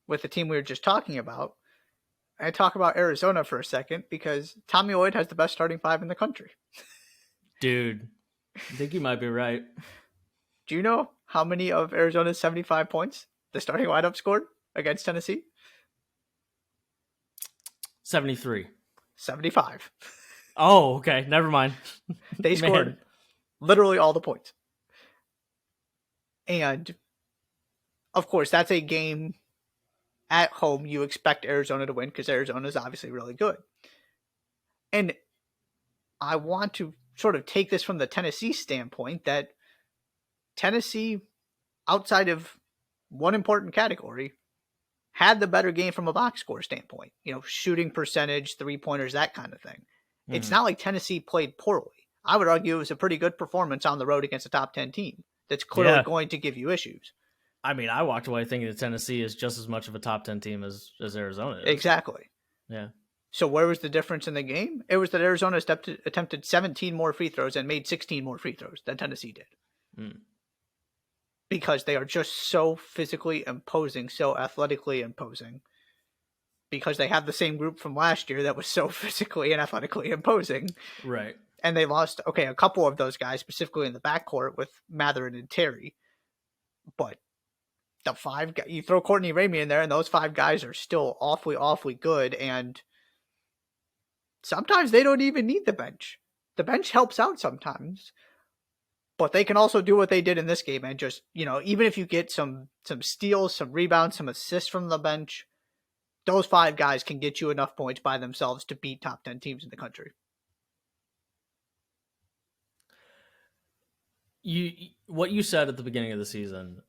[SPEAKER 2] with the team we were just talking about. I talk about Arizona for a second because Tommy Lloyd has the best starting five in the country.
[SPEAKER 1] Dude, I think you might be right.
[SPEAKER 2] Do you know how many of Arizona's 75 points the starting lineup scored against Tennessee?
[SPEAKER 1] 73.
[SPEAKER 2] 75.
[SPEAKER 1] Oh, okay. Never mind.
[SPEAKER 2] They scored literally all the points. And, of course, that's a game at home you expect Arizona to win because Arizona is obviously really good. And I want to sort of take this from the Tennessee standpoint that Tennessee, outside of one important category, had the better game from a box score standpoint. You know, shooting percentage, 3-pointers, that kind of thing. Mm-hmm. It's not like Tennessee played poorly. I would argue it was a pretty good performance on the road against a top 10 team that's clearly going to give you issues.
[SPEAKER 1] I mean, I walked away thinking that Tennessee is just as much of a top 10 team as Arizona is.
[SPEAKER 2] Exactly.
[SPEAKER 1] Yeah.
[SPEAKER 2] So where was the difference in the game? It was that Arizona attempted 17 more free throws and made 16 more free throws than Tennessee did. Because they are just so physically imposing, so athletically imposing. Because they have the same group from last year that was so physically and athletically imposing.
[SPEAKER 1] Right.
[SPEAKER 2] And they lost, a couple of those guys, specifically in the backcourt with Mathurin and Terry. But the five guys, you throw Courtney Ramey in there, and those five guys are still awfully, awfully good. And sometimes they don't even need the bench. The bench helps out sometimes. But they can also do what they did in this game and just, even if you get some steals, some rebounds, some assists from the bench, those five guys can get you enough points by themselves to beat top 10 teams in the country.
[SPEAKER 1] What you said at the beginning of the season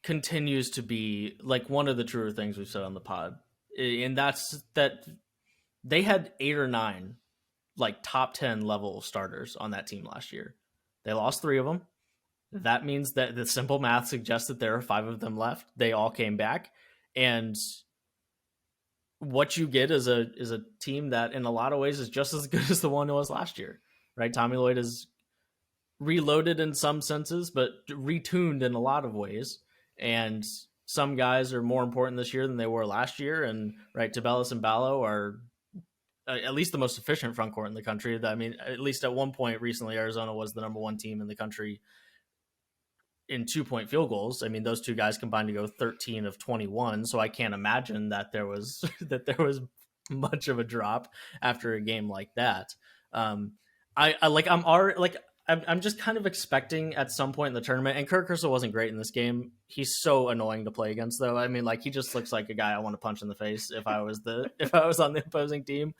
[SPEAKER 1] continues to be like one of the truer things we've said on the pod. And that's that they had 8 or 9 like top 10 level starters on that team last year. They lost 3 of them. That means that the simple math suggests that there are 5 of them left. They all came back. And what you get is a team that in a lot of ways is just as good as the one it was last year, right? Tommy Lloyd is reloaded in some senses, but retuned in a lot of ways. And some guys are more important this year than they were last year. And right, Tubelis and Ballo are at least the most efficient front court in the country. I mean, at least at one point recently, Arizona was the number 1 team in the country in 2-point field goals. I mean, those two guys combined to go 13 of 21. So I can't imagine that there was much of a drop after a game like that. I'm just kind of expecting at some point in the tournament, and Kerr Kriisa wasn't great in this game. He's so annoying to play against, though. I mean, he just looks like a guy I want to punch in the face if I was on the opposing team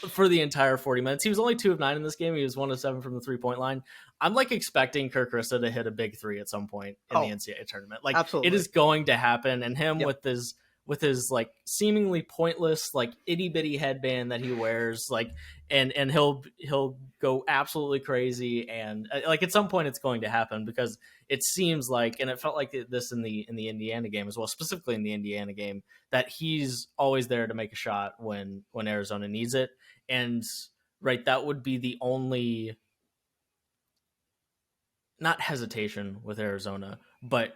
[SPEAKER 1] for the entire 40 minutes. He was only 2 of 9 in this game. He was 1 of 7 from the 3-point line. I'm expecting Kerr Kriisa to hit a big 3 at some point in the NCAA tournament. Absolutely. It is going to happen, and him with his seemingly pointless itty bitty headband that he wears, and he'll go absolutely crazy, and at some point it's going to happen because it seems and it felt like this in the Indiana game as well, specifically in the Indiana game, that he's always there to make a shot when Arizona needs it. And right, that would be the only not hesitation with Arizona, but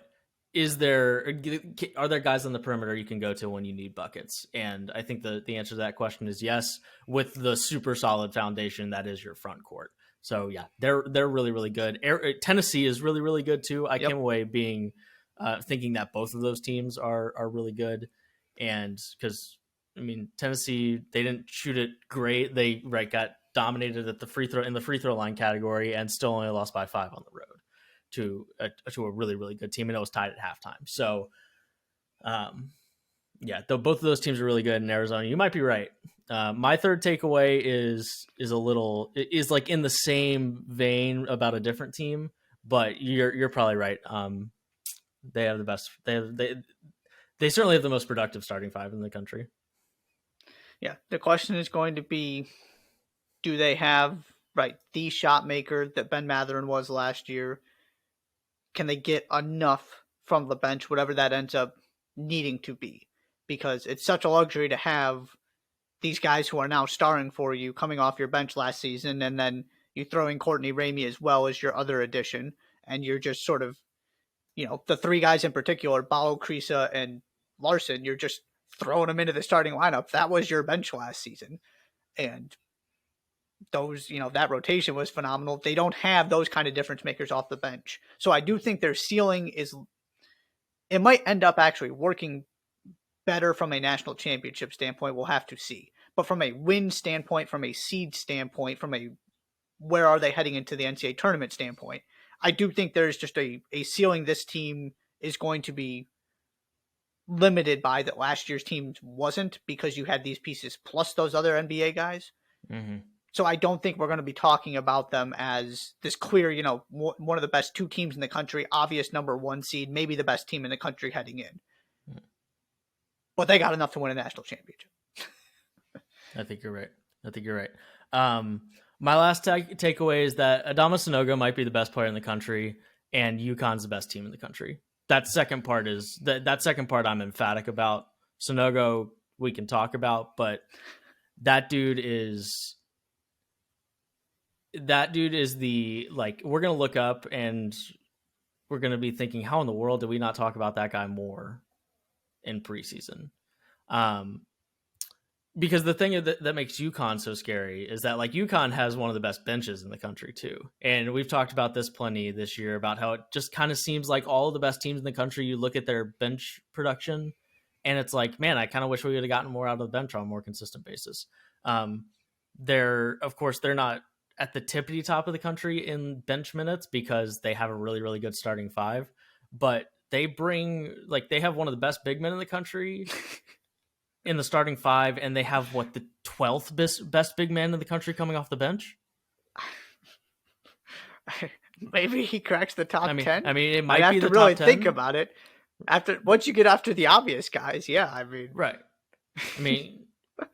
[SPEAKER 1] are there guys on the perimeter you can go to when you need buckets? And I think the answer to that question is yes, with the super solid foundation that is your front court. So yeah, they're really, really good. Tennessee is really, really good too. I came away being thinking that both of those teams are really good. And because I mean Tennessee, they didn't shoot it great. They got dominated at the free throw line category and still only lost by 5 on the road to a really really good team, and it was tied at halftime. So yeah, though both of those teams are really good in Arizona. You might be right. My third takeaway is like in the same vein about a different team, but you're probably right. They have the best. They certainly have the most productive starting 5 in the country.
[SPEAKER 2] Yeah, the question is going to be, do they have the shot maker that Ben Mathurin was last year? Can they get enough from the bench, whatever that ends up needing to be? Because it's such a luxury to have these guys who are now starring for you coming off your bench last season, and then you throw in Courtney Ramey as well as your other addition, and you're just sort of, the 3 guys in particular, Ballo, Kriisa, and Larson, you're just throwing them into the starting lineup. That was your bench last season. And those, that rotation was phenomenal. They don't have those kind of difference makers off the bench. So I do think their ceiling it might end up actually working better from a national championship standpoint. We'll have to see. But from a win standpoint, from a seed standpoint, from a where are they heading into the NCAA tournament standpoint, I do think there's just a ceiling this team is going to be limited by that last year's team wasn't, because you had these pieces plus those other NBA guys.
[SPEAKER 1] Mm-hmm.
[SPEAKER 2] So I don't think we're going to be talking about them as this clear, one of the best 2 teams in the country, obvious number 1 seed, maybe the best team in the country heading in. But they got enough to win a national championship.
[SPEAKER 1] I think you're right. My last takeaway is that Adama Sanogo might be the best player in the country, and UConn's the best team in the country. That second part I'm emphatic about. Sanogo we can talk about, but that dude is the, like, we're gonna look up and we're gonna be thinking, how in the world did we not talk about that guy more in preseason? Because the thing that makes UConn so scary is that, like, UConn has one of the best benches in the country too. And we've talked about this plenty this year about how it just kind of seems like all of the best teams in the country, you look at their bench production and it's like, man, I kind of wish we would have gotten more out of the bench on a more consistent basis. They're not at the tippity top of the country in bench minutes because they have a really, really good starting 5, but they have one of the best big men in the country in the starting 5, and they have the 12th best big man in the country coming off the bench.
[SPEAKER 2] Maybe he cracks the top 10.
[SPEAKER 1] I mean, it might be the top 10.
[SPEAKER 2] I'd have to really think about it. Once you get after the obvious guys, yeah, I mean,
[SPEAKER 1] right. I mean,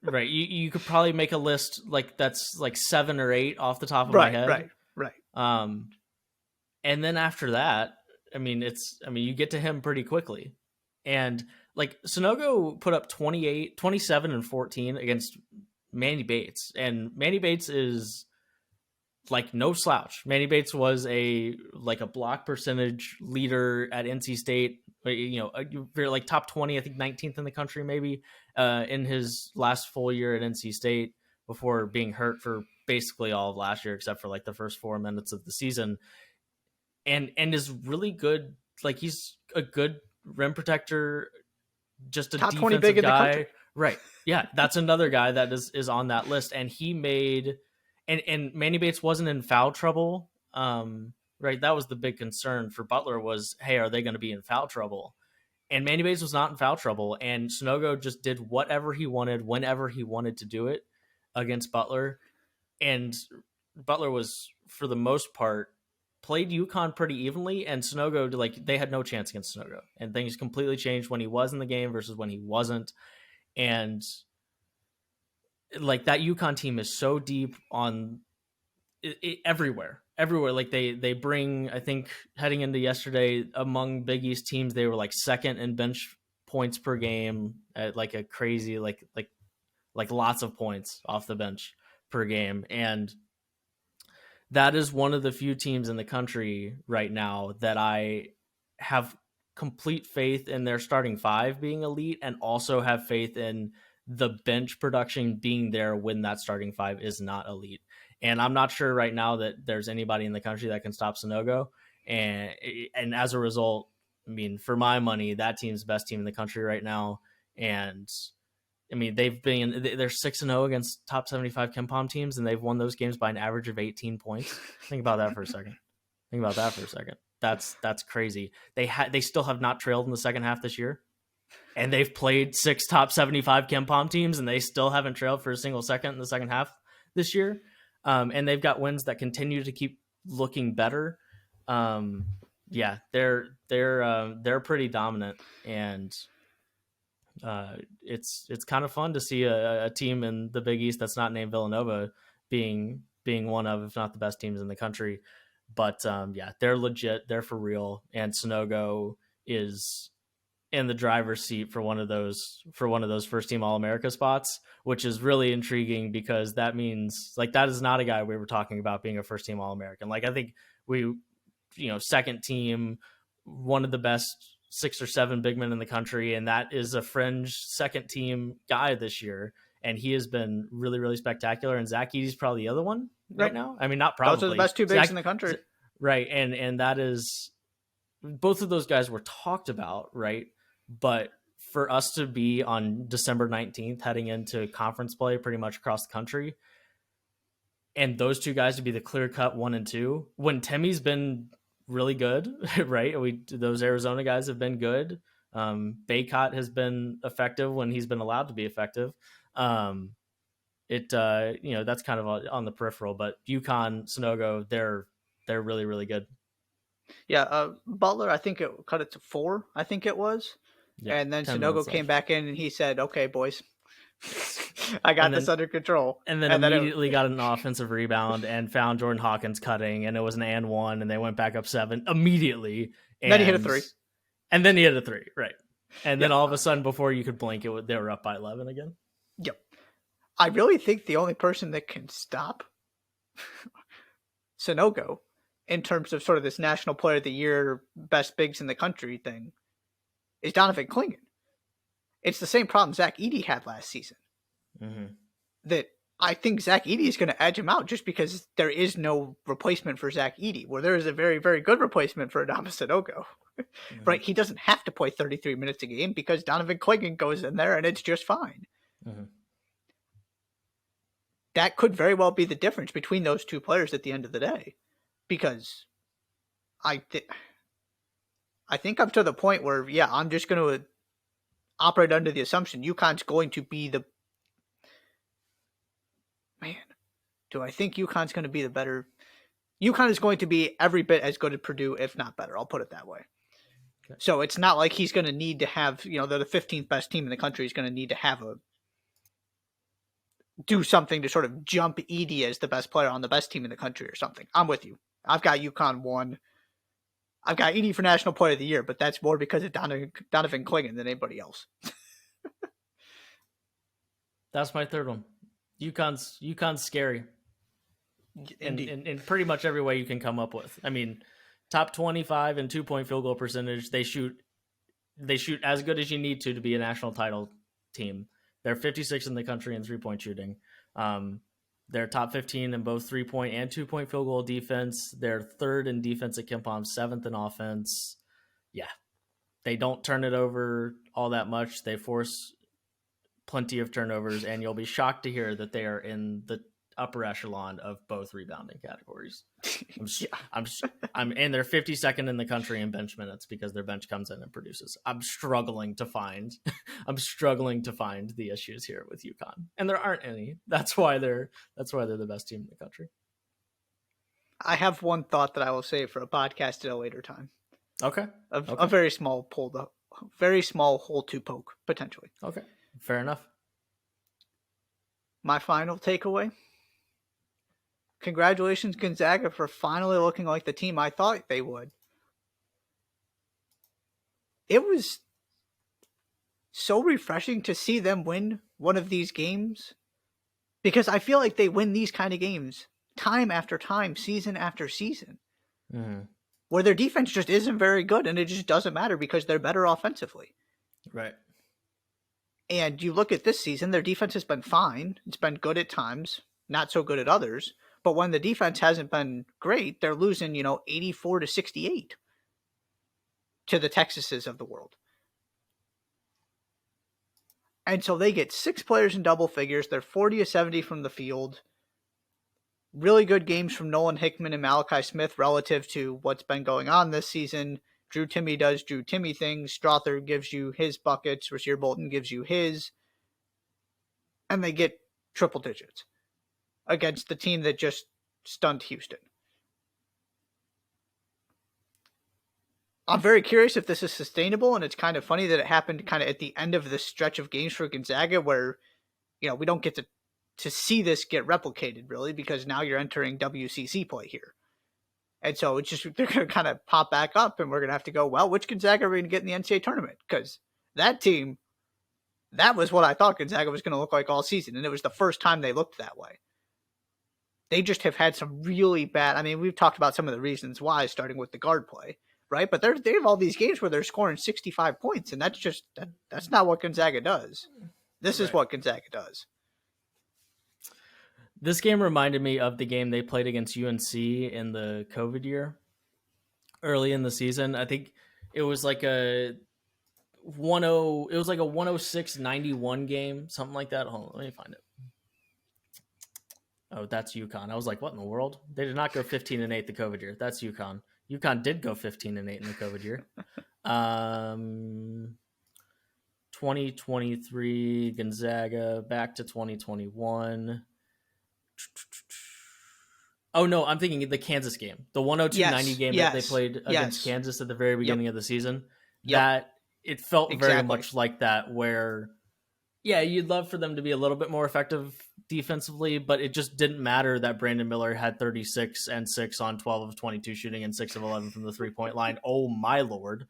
[SPEAKER 1] right. You could probably make a list that's 7 or 8 off the top of my head.
[SPEAKER 2] Right.
[SPEAKER 1] And then after that, I mean, you get to him pretty quickly, and Sanogo put up 28, 27, and 14 against Manny Bates, and Manny Bates is no slouch. Manny Bates was a block percentage leader at NC State. Very top 20, I think 19th in the country, maybe, in his last full year at NC State before being hurt for basically all of last year, except for the first 4 minutes of the season, and is really good. He's a good rim protector, just a
[SPEAKER 2] top
[SPEAKER 1] defensive
[SPEAKER 2] 20 big in
[SPEAKER 1] guy.
[SPEAKER 2] the country.
[SPEAKER 1] Right. Yeah. That's another guy that is on that list. And he made, and Manny Bates wasn't in foul trouble. Right. That was the big concern for Butler was, hey, are they going to be in foul trouble? And Manny Bates was not in foul trouble. And Sanogo just did whatever he wanted, whenever he wanted to do it against Butler. And Butler was, for the most part, played UConn pretty evenly, and Sanogo, they had no chance against Sanogo, and things completely changed when he was in the game versus when he wasn't. And that UConn team is so deep on everywhere. They bring, I think heading into yesterday, among Big East teams, they were second in bench points per game at a crazy, lots of points off the bench per game. And that is one of the few teams in the country right now that I have complete faith in their starting 5 being elite, and also have faith in the bench production being there when that starting 5 is not elite. And I'm not sure right now that there's anybody in the country that can stop Sanogo. And as a result, I mean, for my money, that team's the best team in the country right now. And I mean, they're 6-0 against top 75 KenPom teams, and they've won those games by an average of 18 points. Think about that for a second. That's crazy. They still have not trailed in the second half this year, and they've played 6 top 75 KenPom teams, and they still haven't trailed for a single second in the second half this year. And they've got wins that continue to keep looking better. Yeah, they're pretty dominant, and it's kind of fun to see a team in the Big East that's not named Villanova being one of, if not the best teams in the country. But yeah, they're legit. They're for real. And Sanogo is in the driver's seat for one of those first team All-America spots, which is really intriguing because that means like that is not a guy we were talking about being a first team All-American. Like I think second team, one of the best 6 or 7 big men in the country, and that is a fringe second team guy this year, and he has been really, really spectacular. And Zach Edey's probably the other one right now. I mean, not probably.
[SPEAKER 2] Those are the best 2 bigs in the country,
[SPEAKER 1] right? And that is, both of those guys were talked about, right? But for us to be on December 19th heading into conference play pretty much across the country, and those 2 guys to be the clear cut 1 and 2, when Timmy's been really good, right? Those Arizona guys have been good. Baycott has been effective when he's been allowed to be effective. That's kind of on the peripheral, but UConn, Sanogo, they're really, really good.
[SPEAKER 2] Yeah, Butler, I think it cut it to 4. I think it was, and then Sanogo came back in and he said, "Okay, boys, I got this under control."
[SPEAKER 1] And then immediately got an offensive rebound and found Jordan Hawkins cutting, and it was an and 1, and they went back up 7 immediately. And
[SPEAKER 2] then he hit a 3.
[SPEAKER 1] And then he hit a 3, right? And then all of a sudden, before you could blink, they were up by 11 again.
[SPEAKER 2] Yep. I really think the only person that can stop Sanogo in terms of sort of this National Player of the Year, best bigs in the country thing is Donovan Clingan. It's the same problem Zach Edey had last season.
[SPEAKER 1] Mm-hmm.
[SPEAKER 2] That I think Zach Edey is going to edge him out just because there is no replacement for Zach Edey, where there is a very, very good replacement for Adama Sanogo. Mm-hmm. Right? He doesn't have to play 33 minutes a game because Donovan Clingan goes in there and it's just fine.
[SPEAKER 1] Mm-hmm.
[SPEAKER 2] That could very well be the difference between those 2 players at the end of the day. Because I think I'm to the point where, I'm just going to operate under the assumption UConn's going to be the... Man, do I think UConn's going to be the better... UConn is going to be every bit as good as Purdue, if not better. I'll put it that way. Okay. So it's not like he's going to need to have, they're the 15th best team in the country. He's going to need to have do something to sort of jump Edey as the best player on the best team in the country or something. I'm with you. I've got UConn 1. I've got Edey for National Player of the Year, but that's more because of Donovan Clingan than anybody else.
[SPEAKER 1] That's my third one. UConn's scary. In pretty much every way you can come up with. I mean, top 25 in 2-point field goal percentage. They shoot as good as you need to be a national title team. They're 56 in the country in 3-point shooting. They're top 15 in both 3-point and 2-point field goal defense. They're 3rd in defense at KenPom, 7th in offense. Yeah. They don't turn it over all that much. They force plenty of turnovers, and you'll be shocked to hear that they are in the upper echelon of both rebounding categories. And they're 52nd in the country in bench minutes because their bench comes in and produces. I'm struggling to find the issues here with UConn, and there aren't any. That's why they're the best team in the country.
[SPEAKER 2] I have one thought that I will save for a podcast at a later time.
[SPEAKER 1] Okay.
[SPEAKER 2] A very small very small hole to poke potentially.
[SPEAKER 1] Okay. Fair enough.
[SPEAKER 2] My final takeaway. Congratulations, Gonzaga, for finally looking like the team I thought they would. It was so refreshing to see them win one of these games because I feel like they win these kind of games time after time, season after season, where their defense just isn't very good and it just doesn't matter because they're better offensively.
[SPEAKER 1] Right.
[SPEAKER 2] And you look at this season, their defense has been fine. It's been good at times, not so good at others. But when the defense hasn't been great, they're losing, 84-68 to the Texases of the world. And so they get 6 players in double figures. They're 40 of 70 from the field. Really good games from Nolan Hickman and Malachi Smith relative to what's been going on this season. Drew Timme does Drew Timme things. Strother gives you his buckets. Rasir Bolton gives you his. And they get triple digits against the team that just stunned Houston. I'm very curious if this is sustainable, and it's kind of funny that it happened kind of at the end of this stretch of games for Gonzaga where, we don't get to see this get replicated, really, because now you're entering WCC play here. And so it's just, they're going to kind of pop back up, and we're going to have to go, well, which Gonzaga are we going to get in the NCAA tournament? Because that team, that was what I thought Gonzaga was going to look like all season, and it was the first time they looked that way. They just have had some really bad, I mean, we've talked about some of the reasons why, starting with the guard play, right? But they have all these games where they're scoring 65 points, and that's not what Gonzaga does. This is what Gonzaga does.
[SPEAKER 1] This game reminded me of the game they played against UNC in the COVID year, early in the season. I think it was like a 106-91 game, something like that. Hold on, let me find it. Oh, that's UConn. I was like, what in the world? They did not go 15-8 the COVID year. That's UConn. UConn did go 15-8 in the COVID year. 2023 Gonzaga back to 2021. Oh no, I'm thinking the Kansas game, the 102-90 game that they played against Kansas at the very beginning of the season. That it felt very much like that, where you'd love for them to be a little bit more effective defensively, but it just didn't matter that Brandon Miller had 36 and 6 on 12 of 22 shooting and 6 of 11 from the 3-point line. Oh my Lord.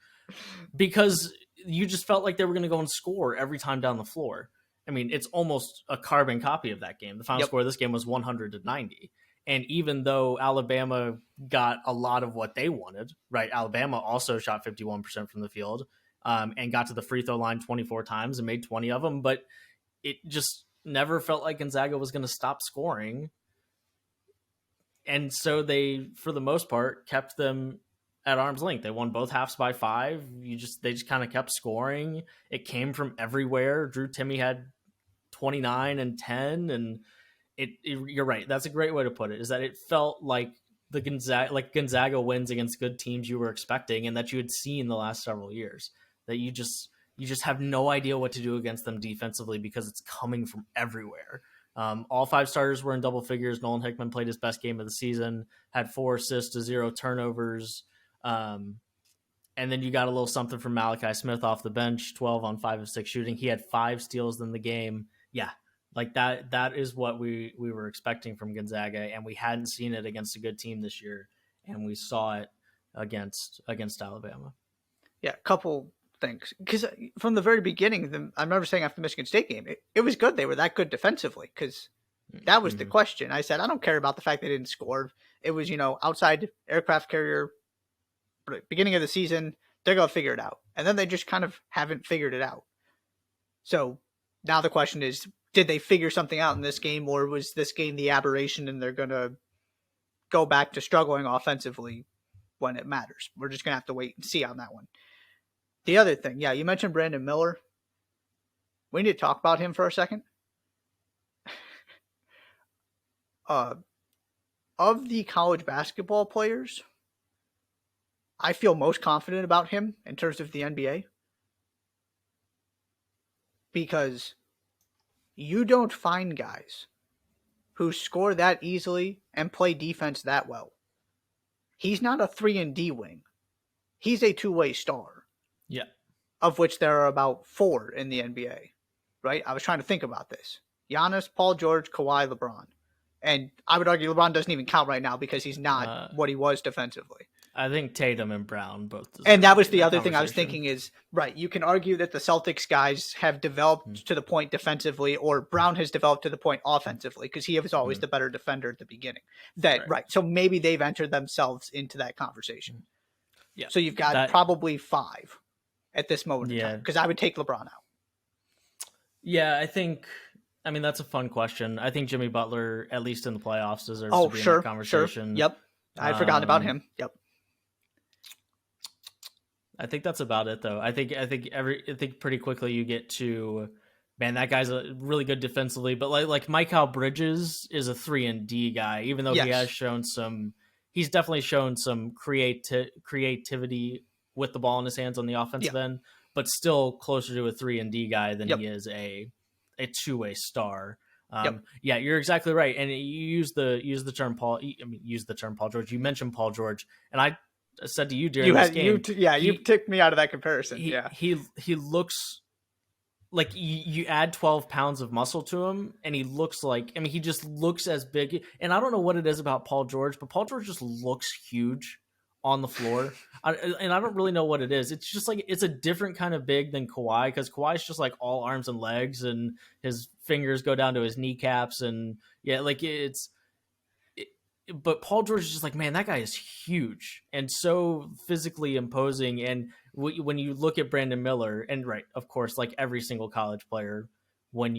[SPEAKER 1] Because you just felt like they were going to go and score every time down the floor. I mean, it's almost a carbon copy of that game. The final score of this game was 100-90. And even though Alabama got a lot of what they wanted, right? Alabama also shot 51% from the field and got to the free throw line 24 times and made 20 of them. But it just never felt like Gonzaga was going to stop scoring. And so they, for the most part, kept them at arm's length. They won both halves by 5. They just kind of kept scoring. It came from everywhere. Drew Timme had 29 and 10, and you're right. That's a great way to put it, is that it felt like Gonzaga wins against good teams you were expecting and that you had seen the last several years, that you just have no idea what to do against them defensively because it's coming from everywhere. All 5 starters were in double figures. Nolan Hickman played his best game of the season, had 4 assists to 0 turnovers. And then you got a little something from Malachi Smith off the bench, 12 on 5 of 6 shooting. He had 5 steals in the game. Yeah, like that is what we were expecting from Gonzaga, and we hadn't seen it against a good team this year, and we saw it against Alabama. Yeah,
[SPEAKER 2] a couple things. Because from the very beginning, I remember saying after the Michigan State game, it was good. They were that good defensively, because that was the question. I said, I don't care about the fact they didn't score. It was, outside aircraft carrier, beginning of the season, they're going to figure it out. And then they just kind of haven't figured it out. So now the question is, did they figure something out in this game, or was this game the aberration and they're going to go back to struggling offensively when it matters? We're just going to have to wait and see on that one. The other thing, you mentioned Brandon Miller. We need to talk about him for a second. Of the college basketball players, I feel most confident about him in terms of the NBA, because you don't find guys who score that easily and play defense that well. He's not a 3-and-D wing. He's a two-way star.
[SPEAKER 1] Yeah.
[SPEAKER 2] Of which there are about 4 in the NBA, right? I was trying to think about this. Giannis, Paul George, Kawhi, LeBron. And I would argue LeBron doesn't even count right now because he's not what he was defensively.
[SPEAKER 1] I think Tatum and Brown both.
[SPEAKER 2] And that was the other thing I was thinking is, right, you can argue that the Celtics guys have developed to the point defensively, or Brown has developed to the point offensively, because he was always the better defender at the beginning. Right. So maybe they've entered themselves into that conversation. Yeah. So you've got probably 5 at this moment in time, because I would take LeBron out.
[SPEAKER 1] Yeah, I mean, that's a fun question. I think Jimmy Butler, at least in the playoffs, deserves to be in that conversation.
[SPEAKER 2] Sure. Yep. I'd forgotten about him. Yep.
[SPEAKER 1] I think that's about it, though. I think pretty quickly you get to, man, that guy's a really good defensively, but like Mikal Bridges is a 3-and-D guy, even though he has
[SPEAKER 2] Yes.
[SPEAKER 1] shown some, he's definitely shown some creativity with the ball in his hands on the
[SPEAKER 2] Yeah.
[SPEAKER 1] offensive end, but still closer to a 3-and-D guy than
[SPEAKER 2] Yep.
[SPEAKER 1] he is a two-way star.
[SPEAKER 2] Yep.
[SPEAKER 1] Yeah, you're exactly right, and you use the term Paul. I mean, use the term Paul George. You mentioned Paul George, and I said to you during this game,
[SPEAKER 2] You took me out of that comparison.
[SPEAKER 1] he
[SPEAKER 2] Yeah.
[SPEAKER 1] he he looks like you add 12 pounds of muscle to him, and he looks like, I mean, he just looks as big. And I don't know what it is about Paul George, but Paul George just looks huge on the floor. And I don't really know what it is. It's just like, it's a different kind of big than Kawhi, because Kawhi's just like all arms and legs, and his fingers go down to his kneecaps, and yeah, like but Paul George is just like, man, that guy is huge and so physically imposing. And when you look at Brandon Miller, and right, of course, like every single college player, when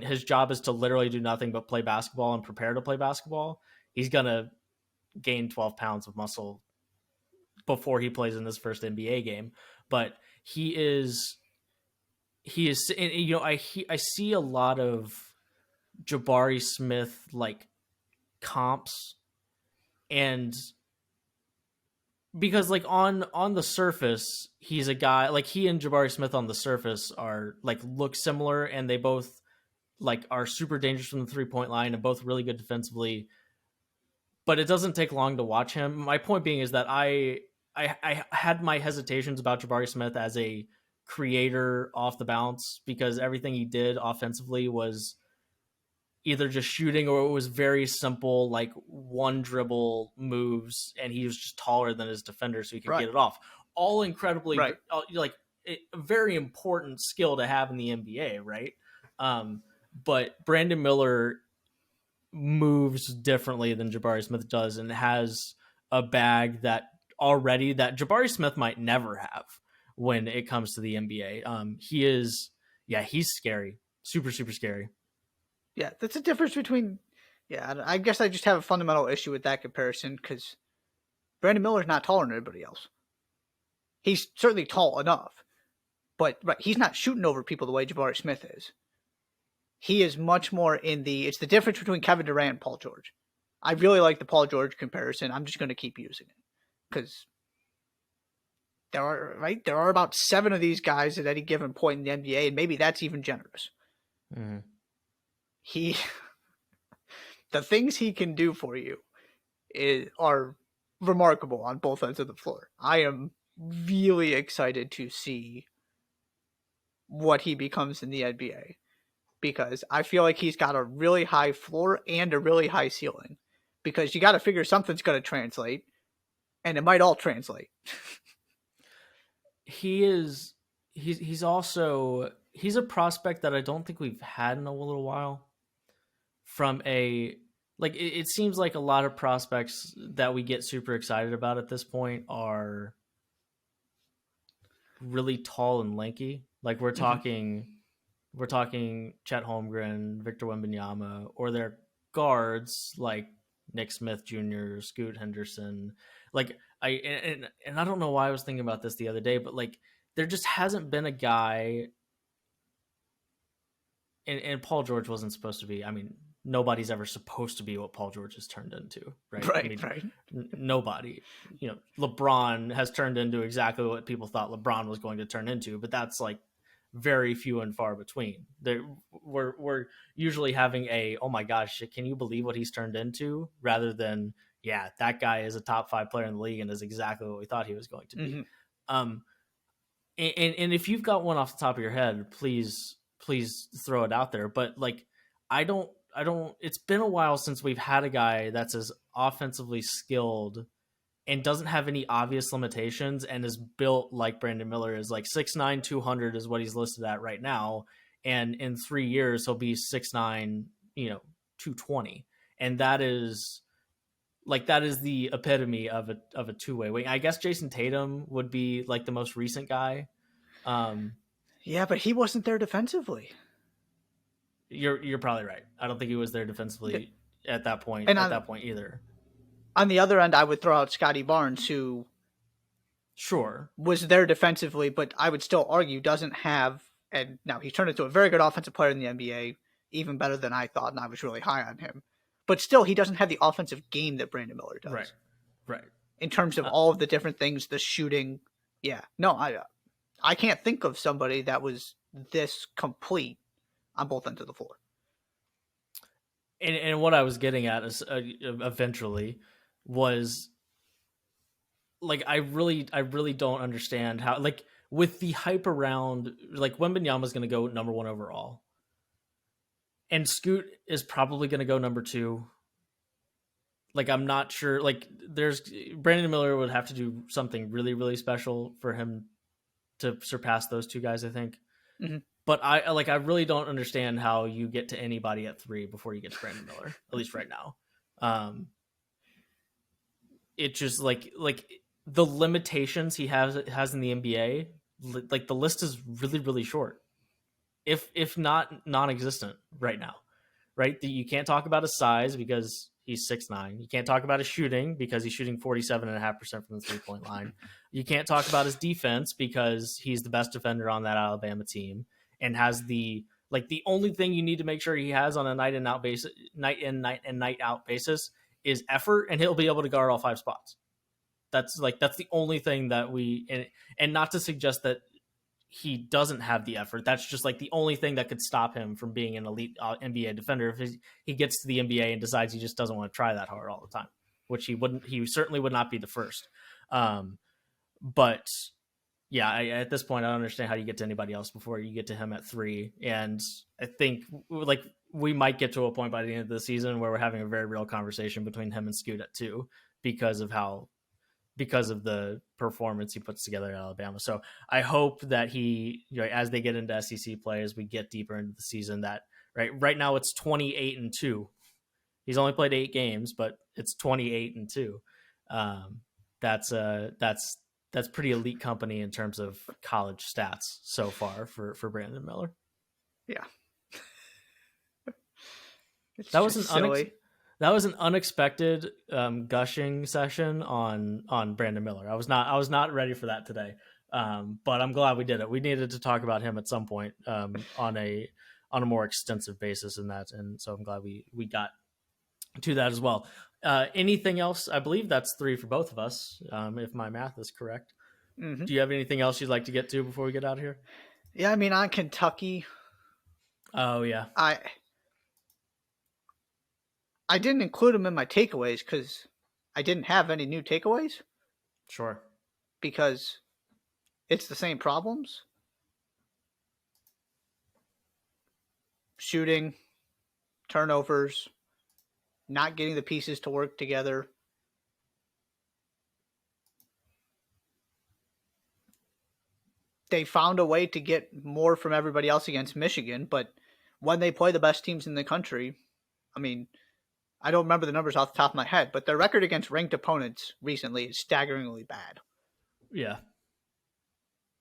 [SPEAKER 1] his job is to literally do nothing but play basketball and prepare to play basketball, he's gonna gain 12 pounds of muscle before he plays in his first NBA game. But he is, and, you know, I see a lot of Jabari Smith like comps, and because like on the surface he's a guy, like he and Jabari Smith on the surface are like look similar, and they both like are super dangerous from the 3-point line and both really good defensively, but it doesn't take long to watch him. My point being is that I had my hesitations about Jabari Smith as a creator off the bounce, because everything he did offensively was either just shooting, or it was very simple, like one dribble moves, and he was just taller than his defender, so he could
[SPEAKER 2] Right.
[SPEAKER 1] get it off. All incredibly,
[SPEAKER 2] Right.
[SPEAKER 1] like a very important skill to have in the NBA, right? But Brandon Miller moves differently than Jabari Smith does, and has a bag that Jabari Smith might never have when it comes to the NBA. He is, yeah, he's scary, super super scary.
[SPEAKER 2] Yeah, that's a difference between. Yeah, I guess I just have a fundamental issue with that comparison, because Brandon Miller's not taller than everybody else. He's certainly tall enough, but right, he's not shooting over people the way Jabari Smith is. He is much more in the. It's the difference between Kevin Durant and Paul George. I really like the Paul George comparison. I'm just going to keep using it because there are about 7 of these guys at any given point in the NBA, and maybe that's even generous.
[SPEAKER 1] Mm-hmm.
[SPEAKER 2] The things he can do for you are remarkable on both ends of the floor. I am really excited to see what he becomes in the NBA, because I feel like he's got a really high floor and a really high ceiling, because you got to figure something's going to translate, and it might all translate.
[SPEAKER 1] He's a prospect that I don't think we've had in a little while. From a, like, it seems like a lot of prospects that we get super excited about at this point are really tall and lanky. Like we're talking Chet Holmgren, Victor Wembanyama, or their guards like Nick Smith Jr., Scoot Henderson. Like and I don't know why I was thinking about this the other day, but like there just hasn't been a guy, and Paul George wasn't supposed to be. I mean, nobody's ever supposed to be what Paul George has turned into, right?
[SPEAKER 2] Right,
[SPEAKER 1] I mean,
[SPEAKER 2] right.
[SPEAKER 1] Nobody. You know, LeBron has turned into exactly what people thought LeBron was going to turn into, but that's like very few and far between. We're usually having a, oh my gosh, can you believe what he's turned into, rather than, yeah, that guy is a top 5 player in the league and is exactly what we thought he was going to be. Mm-hmm. And if you've got one off the top of your head, please throw it out there. But like, I don't, it's been a while since we've had a guy that's as offensively skilled and doesn't have any obvious limitations, and is built like Brandon Miller is. Like 6'9", 200 is what he's listed at right now. And in 3 years, he'll be 6'9", 220. And that is the epitome of a two-way wing. I guess Jason Tatum would be like the most recent guy.
[SPEAKER 2] Yeah, but he wasn't there defensively.
[SPEAKER 1] You're probably right. I don't think he was there defensively at that point. Either.
[SPEAKER 2] On the other end, I would throw out Scotty Barnes, who
[SPEAKER 1] Sure.
[SPEAKER 2] was there defensively, but I would still argue doesn't have. And now he's turned into a very good offensive player in the NBA, even better than I thought, and I was really high on him. But still, he doesn't have the offensive game that Brandon Miller does.
[SPEAKER 1] Right. Right.
[SPEAKER 2] In terms of all of the different things, the shooting. Yeah. No, I can't think of somebody that was this complete on both ends of the floor.
[SPEAKER 1] And what I was getting at is eventually was like I really don't understand how, like, with the hype around, like, Wembanyama's going to go number 1 overall, and Scoot is probably going to go number 2. Like, I'm not sure. Like, there's Brandon Miller would have to do something really, really special for him to surpass those two guys, I think.
[SPEAKER 2] Mm-hmm.
[SPEAKER 1] But I really don't understand how you get to anybody at 3 before you get to Brandon Miller, at least right now. It just like the limitations he has in the NBA, like, the list is really, really short, if not non-existent right now. Right? You can't talk about his size because he's 6'9". You can't talk about his shooting because he's shooting 47.5% from the 3-point line. You can't talk about his defense because he's the best defender on that Alabama team and has the only thing you need to make sure he has on a night in night out basis is effort, and he'll be able to guard all 5 spots. That's the only thing that and not to suggest that he doesn't have the effort. That's just like the only thing that could stop him from being an elite NBA defender if he gets to the NBA and decides he just doesn't want to try that hard all the time, which he certainly would not be the first. But yeah, at this point, I don't understand how you get to anybody else before you get to him at 3. And I think, like, we might get to a point by the end of the season where we're having a very real conversation between him and Scoot at 2 because of the performance he puts together at Alabama. So I hope that he, as they get into SEC play, as we get deeper into the season, that right now it's 28-2. He's only played 8 games, but it's 28-2. That's pretty elite company in terms of college stats so far for Brandon Miller.
[SPEAKER 2] Yeah.
[SPEAKER 1] That was an unexpected gushing session on Brandon Miller. I was not ready for that today, but I'm glad we did it. We needed to talk about him at some point on a more extensive basis in that, and so I'm glad we got to that as well. Anything else? I believe that's 3 for both of us, if my math is correct.
[SPEAKER 2] Mm-hmm.
[SPEAKER 1] Do you have anything else you'd like to get to before we get out of here?
[SPEAKER 2] Yeah, I mean, on Kentucky.
[SPEAKER 1] Oh yeah,
[SPEAKER 2] I didn't include them in my takeaways because I didn't have any new takeaways.
[SPEAKER 1] Sure.
[SPEAKER 2] Because it's the same problems. Shooting, turnovers, not getting the pieces to work together. They found a way to get more from everybody else against Michigan, but when they play the best teams in the country, I mean, I don't remember the numbers off the top of my head, but their record against ranked opponents recently is staggeringly bad.
[SPEAKER 1] Yeah.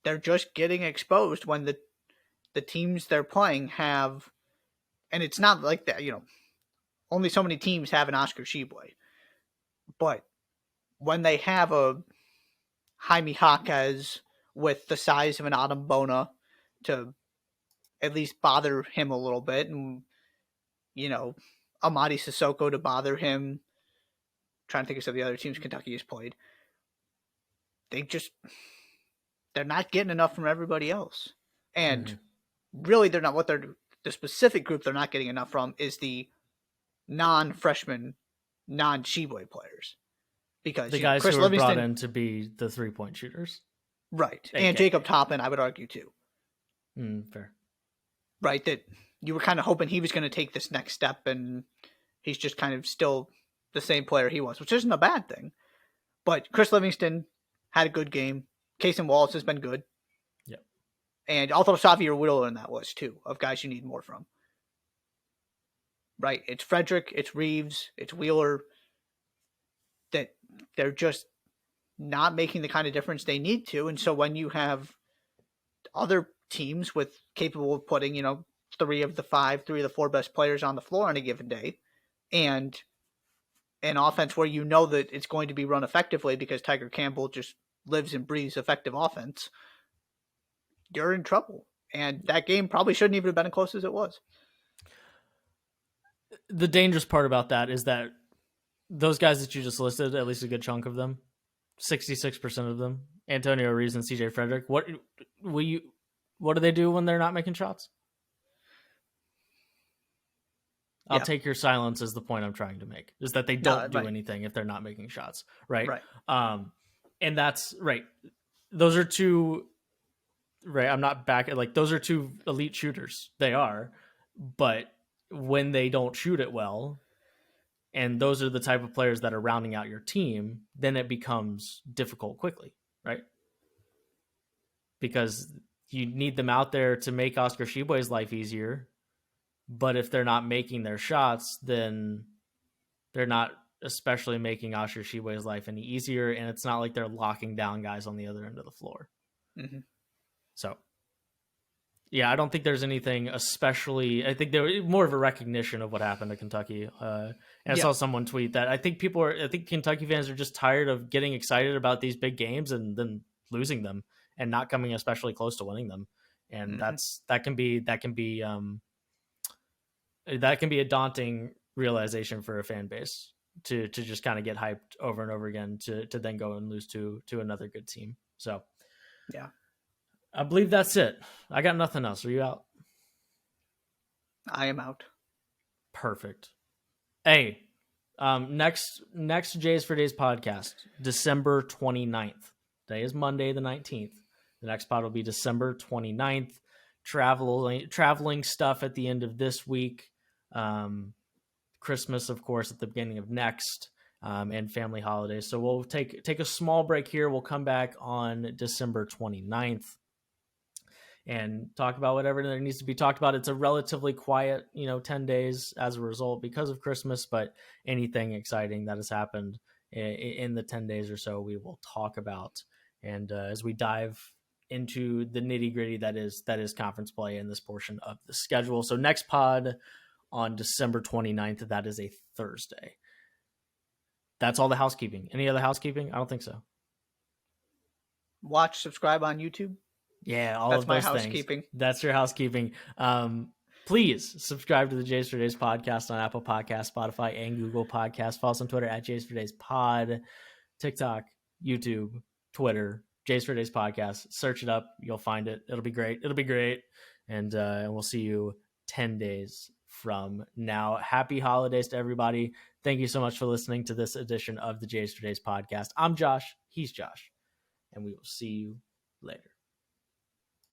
[SPEAKER 2] They're just getting exposed when the teams they're playing have, and it's not like that, only so many teams have an Oscar Tshiebwe. But when they have a Jaime Jaquez with the size of an Adam Bona to at least bother him a little bit, and, Amadi Sissoko to bother him, I'm trying to think of some of the other teams Kentucky has played, they're not getting enough from everybody else. And really, they're not the specific group they're not getting enough from is the non-freshman, non-Tshiebwe players. Because
[SPEAKER 1] the guys
[SPEAKER 2] Chris
[SPEAKER 1] who were
[SPEAKER 2] Livingston,
[SPEAKER 1] brought in to be the 3-point shooters.
[SPEAKER 2] Right. And Jacob Toppin, I would argue, too.
[SPEAKER 1] Fair.
[SPEAKER 2] Right, that you were kind of hoping he was going to take this next step, and he's just kind of still the same player he was, which isn't a bad thing. But Chris Livingston had a good game. Cason Wallace has been good.
[SPEAKER 1] Yep.
[SPEAKER 2] And I'll throw Xavier Wheeler in that list, too, of guys you need more from. Right, it's Frederick, it's Reeves, it's Wheeler, that they're just not making the kind of difference they need to. And so when you have other teams capable of putting, 3 of the 4 best players on the floor on a given day, and an offense where that it's going to be run effectively because Tiger Campbell just lives and breathes effective offense, you're in trouble. And that game probably shouldn't even have been as close as it was.
[SPEAKER 1] The dangerous part about that is that those guys that you just listed, at least a good chunk of them, 66% of them, Antonio Reeves and CJ Frederick, what do they do when they're not making shots? I'll take your silence as the point I'm trying to make, is that they don't do anything if they're not making shots, right? And that's right. Those are two, right? I'm not back at, like, those are two elite shooters. They are, but when they don't shoot it well, and those are the type of players that are rounding out your team, then it becomes difficult quickly, right? Because you need them out there to make Oscar Tshiebwe's life easier. But if they're not making their shots, then they're not especially making Oscar Tshiebwe's life any easier. And it's not like they're locking down guys on the other end of the floor. Mm-hmm. So, yeah, I don't think there's anything especially. I think there was more of a recognition of what happened to Kentucky. And I saw someone tweet that I think Kentucky fans are just tired of getting excited about these big games and then losing them and not coming especially close to winning them. And that can be a daunting realization for a fan base to just kind of get hyped over and over again to then go and lose to another good team. So,
[SPEAKER 2] yeah,
[SPEAKER 1] I believe that's it. I got nothing else. Are you out?
[SPEAKER 2] I am out.
[SPEAKER 1] Perfect. Hey, next Jays for Days podcast, December 29th. Today is Monday the 19th. The next pod will be December 29th. Traveling stuff at the end of this week. Christmas, of course, at the beginning of next, and family holidays. So we'll take a small break here. We'll come back on December 29th and talk about whatever there needs to be talked about. It's a relatively quiet, 10 days as a result because of Christmas, but anything exciting that has happened in the 10 days or so, we will talk about. And as we dive into the nitty gritty that is conference play in this portion of the schedule. So next pod on December 29th, that is a Thursday. That's all the housekeeping. Any other housekeeping? I don't think so.
[SPEAKER 2] Watch, subscribe on YouTube.
[SPEAKER 1] Yeah, all
[SPEAKER 2] That's
[SPEAKER 1] of those
[SPEAKER 2] my housekeeping.
[SPEAKER 1] Things. That's your housekeeping. Please subscribe to the Jays for Days podcast on Apple Podcasts, Spotify, and Google Podcasts. Follow us on Twitter at Jays for Days Pod, TikTok, YouTube, Twitter, Jays for Days podcast. Search it up. You'll find it. It'll be great. And we'll see you 10 days from now. Happy holidays to everybody. Thank you so much for listening to this edition of the Jays for Days podcast. I'm Josh. He's Josh. And we will see you later.